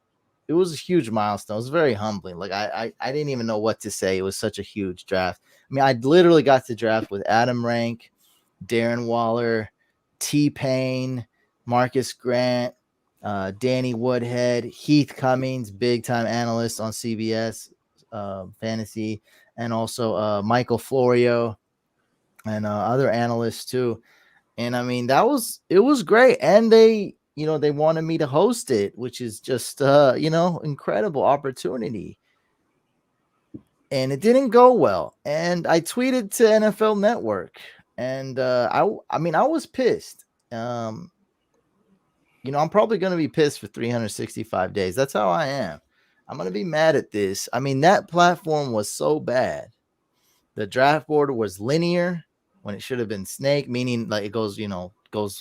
milestone. It was very humbling. Like I didn't even know what to say. It was such a huge draft. I mean, I literally got to draft with Adam Rank, Darren Waller, T-Pain, Marcus Grant, Danny Woodhead, Heath Cummings, big time analyst on CBS Fantasy, and also Michael Florio and other analysts too. And I mean, it was great. And they wanted me to host it, which is just, incredible opportunity. And it didn't go well. And I tweeted to NFL Network, and I was pissed. I'm probably going to be pissed for 365 days. That's how I am. I'm going to be mad at this. I mean, that platform was so bad. The draft board was linear when it should have been snake, meaning like it goes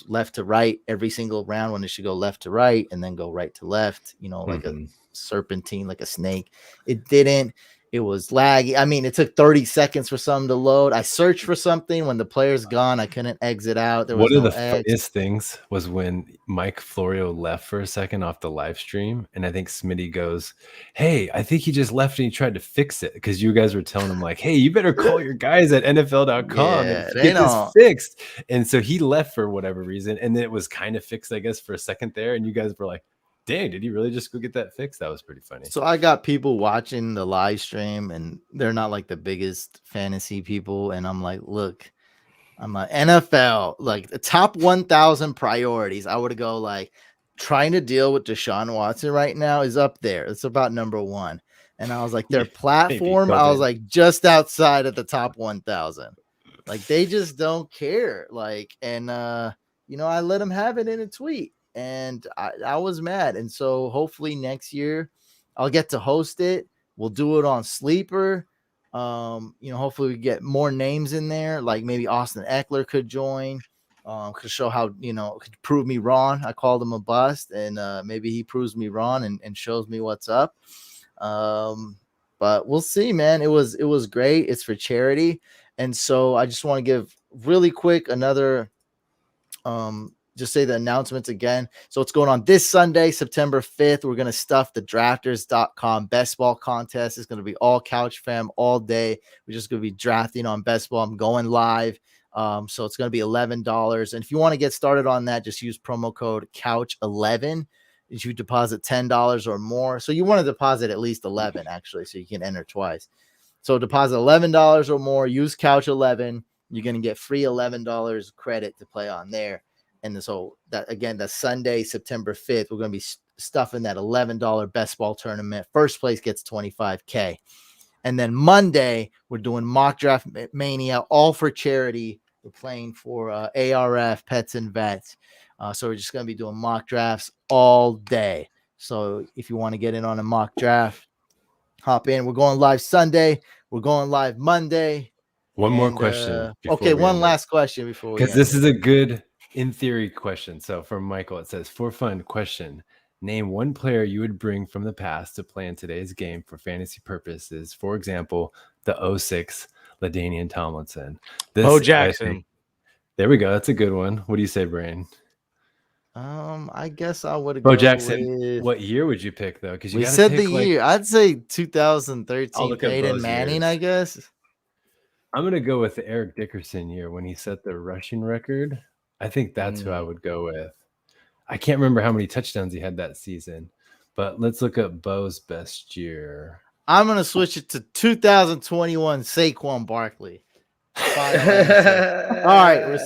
left to right every single round when it should go left to right and then go right to left, like a serpentine, like a snake. It didn't. It was laggy. I mean, it took 30 seconds for something to load. I searched for something. When the player's gone, I couldn't exit out. There was one of the funniest things was when Mike Florio left for a second off the live stream. And I think Smitty goes, "Hey, I think he just left and he tried to fix it." Because you guys were telling him like, "Hey, you better call your guys at NFL.com and get this fixed." And so he left for whatever reason. And then it was kind of fixed, I guess, for a second there. And you guys were like, "Dang, did he really just go get that fixed?" That was pretty funny. So I got people watching the live stream, and they're not like the biggest fantasy people. And I'm like, look, I'm like NFL, like the top 1,000 priorities. I would go like trying to deal with Deshaun Watson right now is up there. It's about number 1. And I was like, their platform, I was like just outside of the top 1,000. Like they just don't care. Like, and I let them have it in a tweet. And I was mad. And so hopefully next year I'll get to host it. We'll do it on Sleeper. Hopefully we get more names in there. Like maybe Austin Eckler could join. Could show how, could prove me wrong. I called him a bust, and maybe he proves me wrong and shows me what's up. But we'll see, man. It was great. It's for charity. And so I just want to give really quick another just say the announcements again. So it's going on this Sunday, September 5th. We're going to stuff the drafters.com best ball contest. It's going to be all Couch Fam all day. We're just going to be drafting on best ball. I'm going live. So it's going to be $11. And if you want to get started on that, just use promo code Couch11. If you deposit $10 or more. So you want to deposit at least 11 actually, so you can enter twice. So deposit $11 or more, use Couch11. You're going to get free $11 credit to play on there. And so that, again, that's Sunday, September 5th. We're going to be stuffing that $11 best ball tournament. First place gets $25K. And then Monday, we're doing mock draft mania, all for charity. We're playing for ARF, Pets and Vets. So we're just going to be doing mock drafts all day. So if you want to get in on a mock draft, hop in. We're going live Sunday. We're going live Monday. One more question. Okay, one last question before we because this is a good in theory question. So from Michael, it says, for fun question. Name one player you would bring from the past to play in today's game for fantasy purposes. For example, the 06 LaDainian Tomlinson. Bo Jackson. There we go. That's a good one. What do you say, Brain? I guess I would Bo Jackson. What year would you pick though? Because we said the year. I'd say 2013. Peyton Manning, years. I guess. I'm gonna go with the Eric Dickerson year when he set the rushing record. I think that's who I would go with. I can't remember how many touchdowns he had that season, but let's look up Bo's best year. I'm gonna switch it to 2021 Saquon Barkley. All right, we're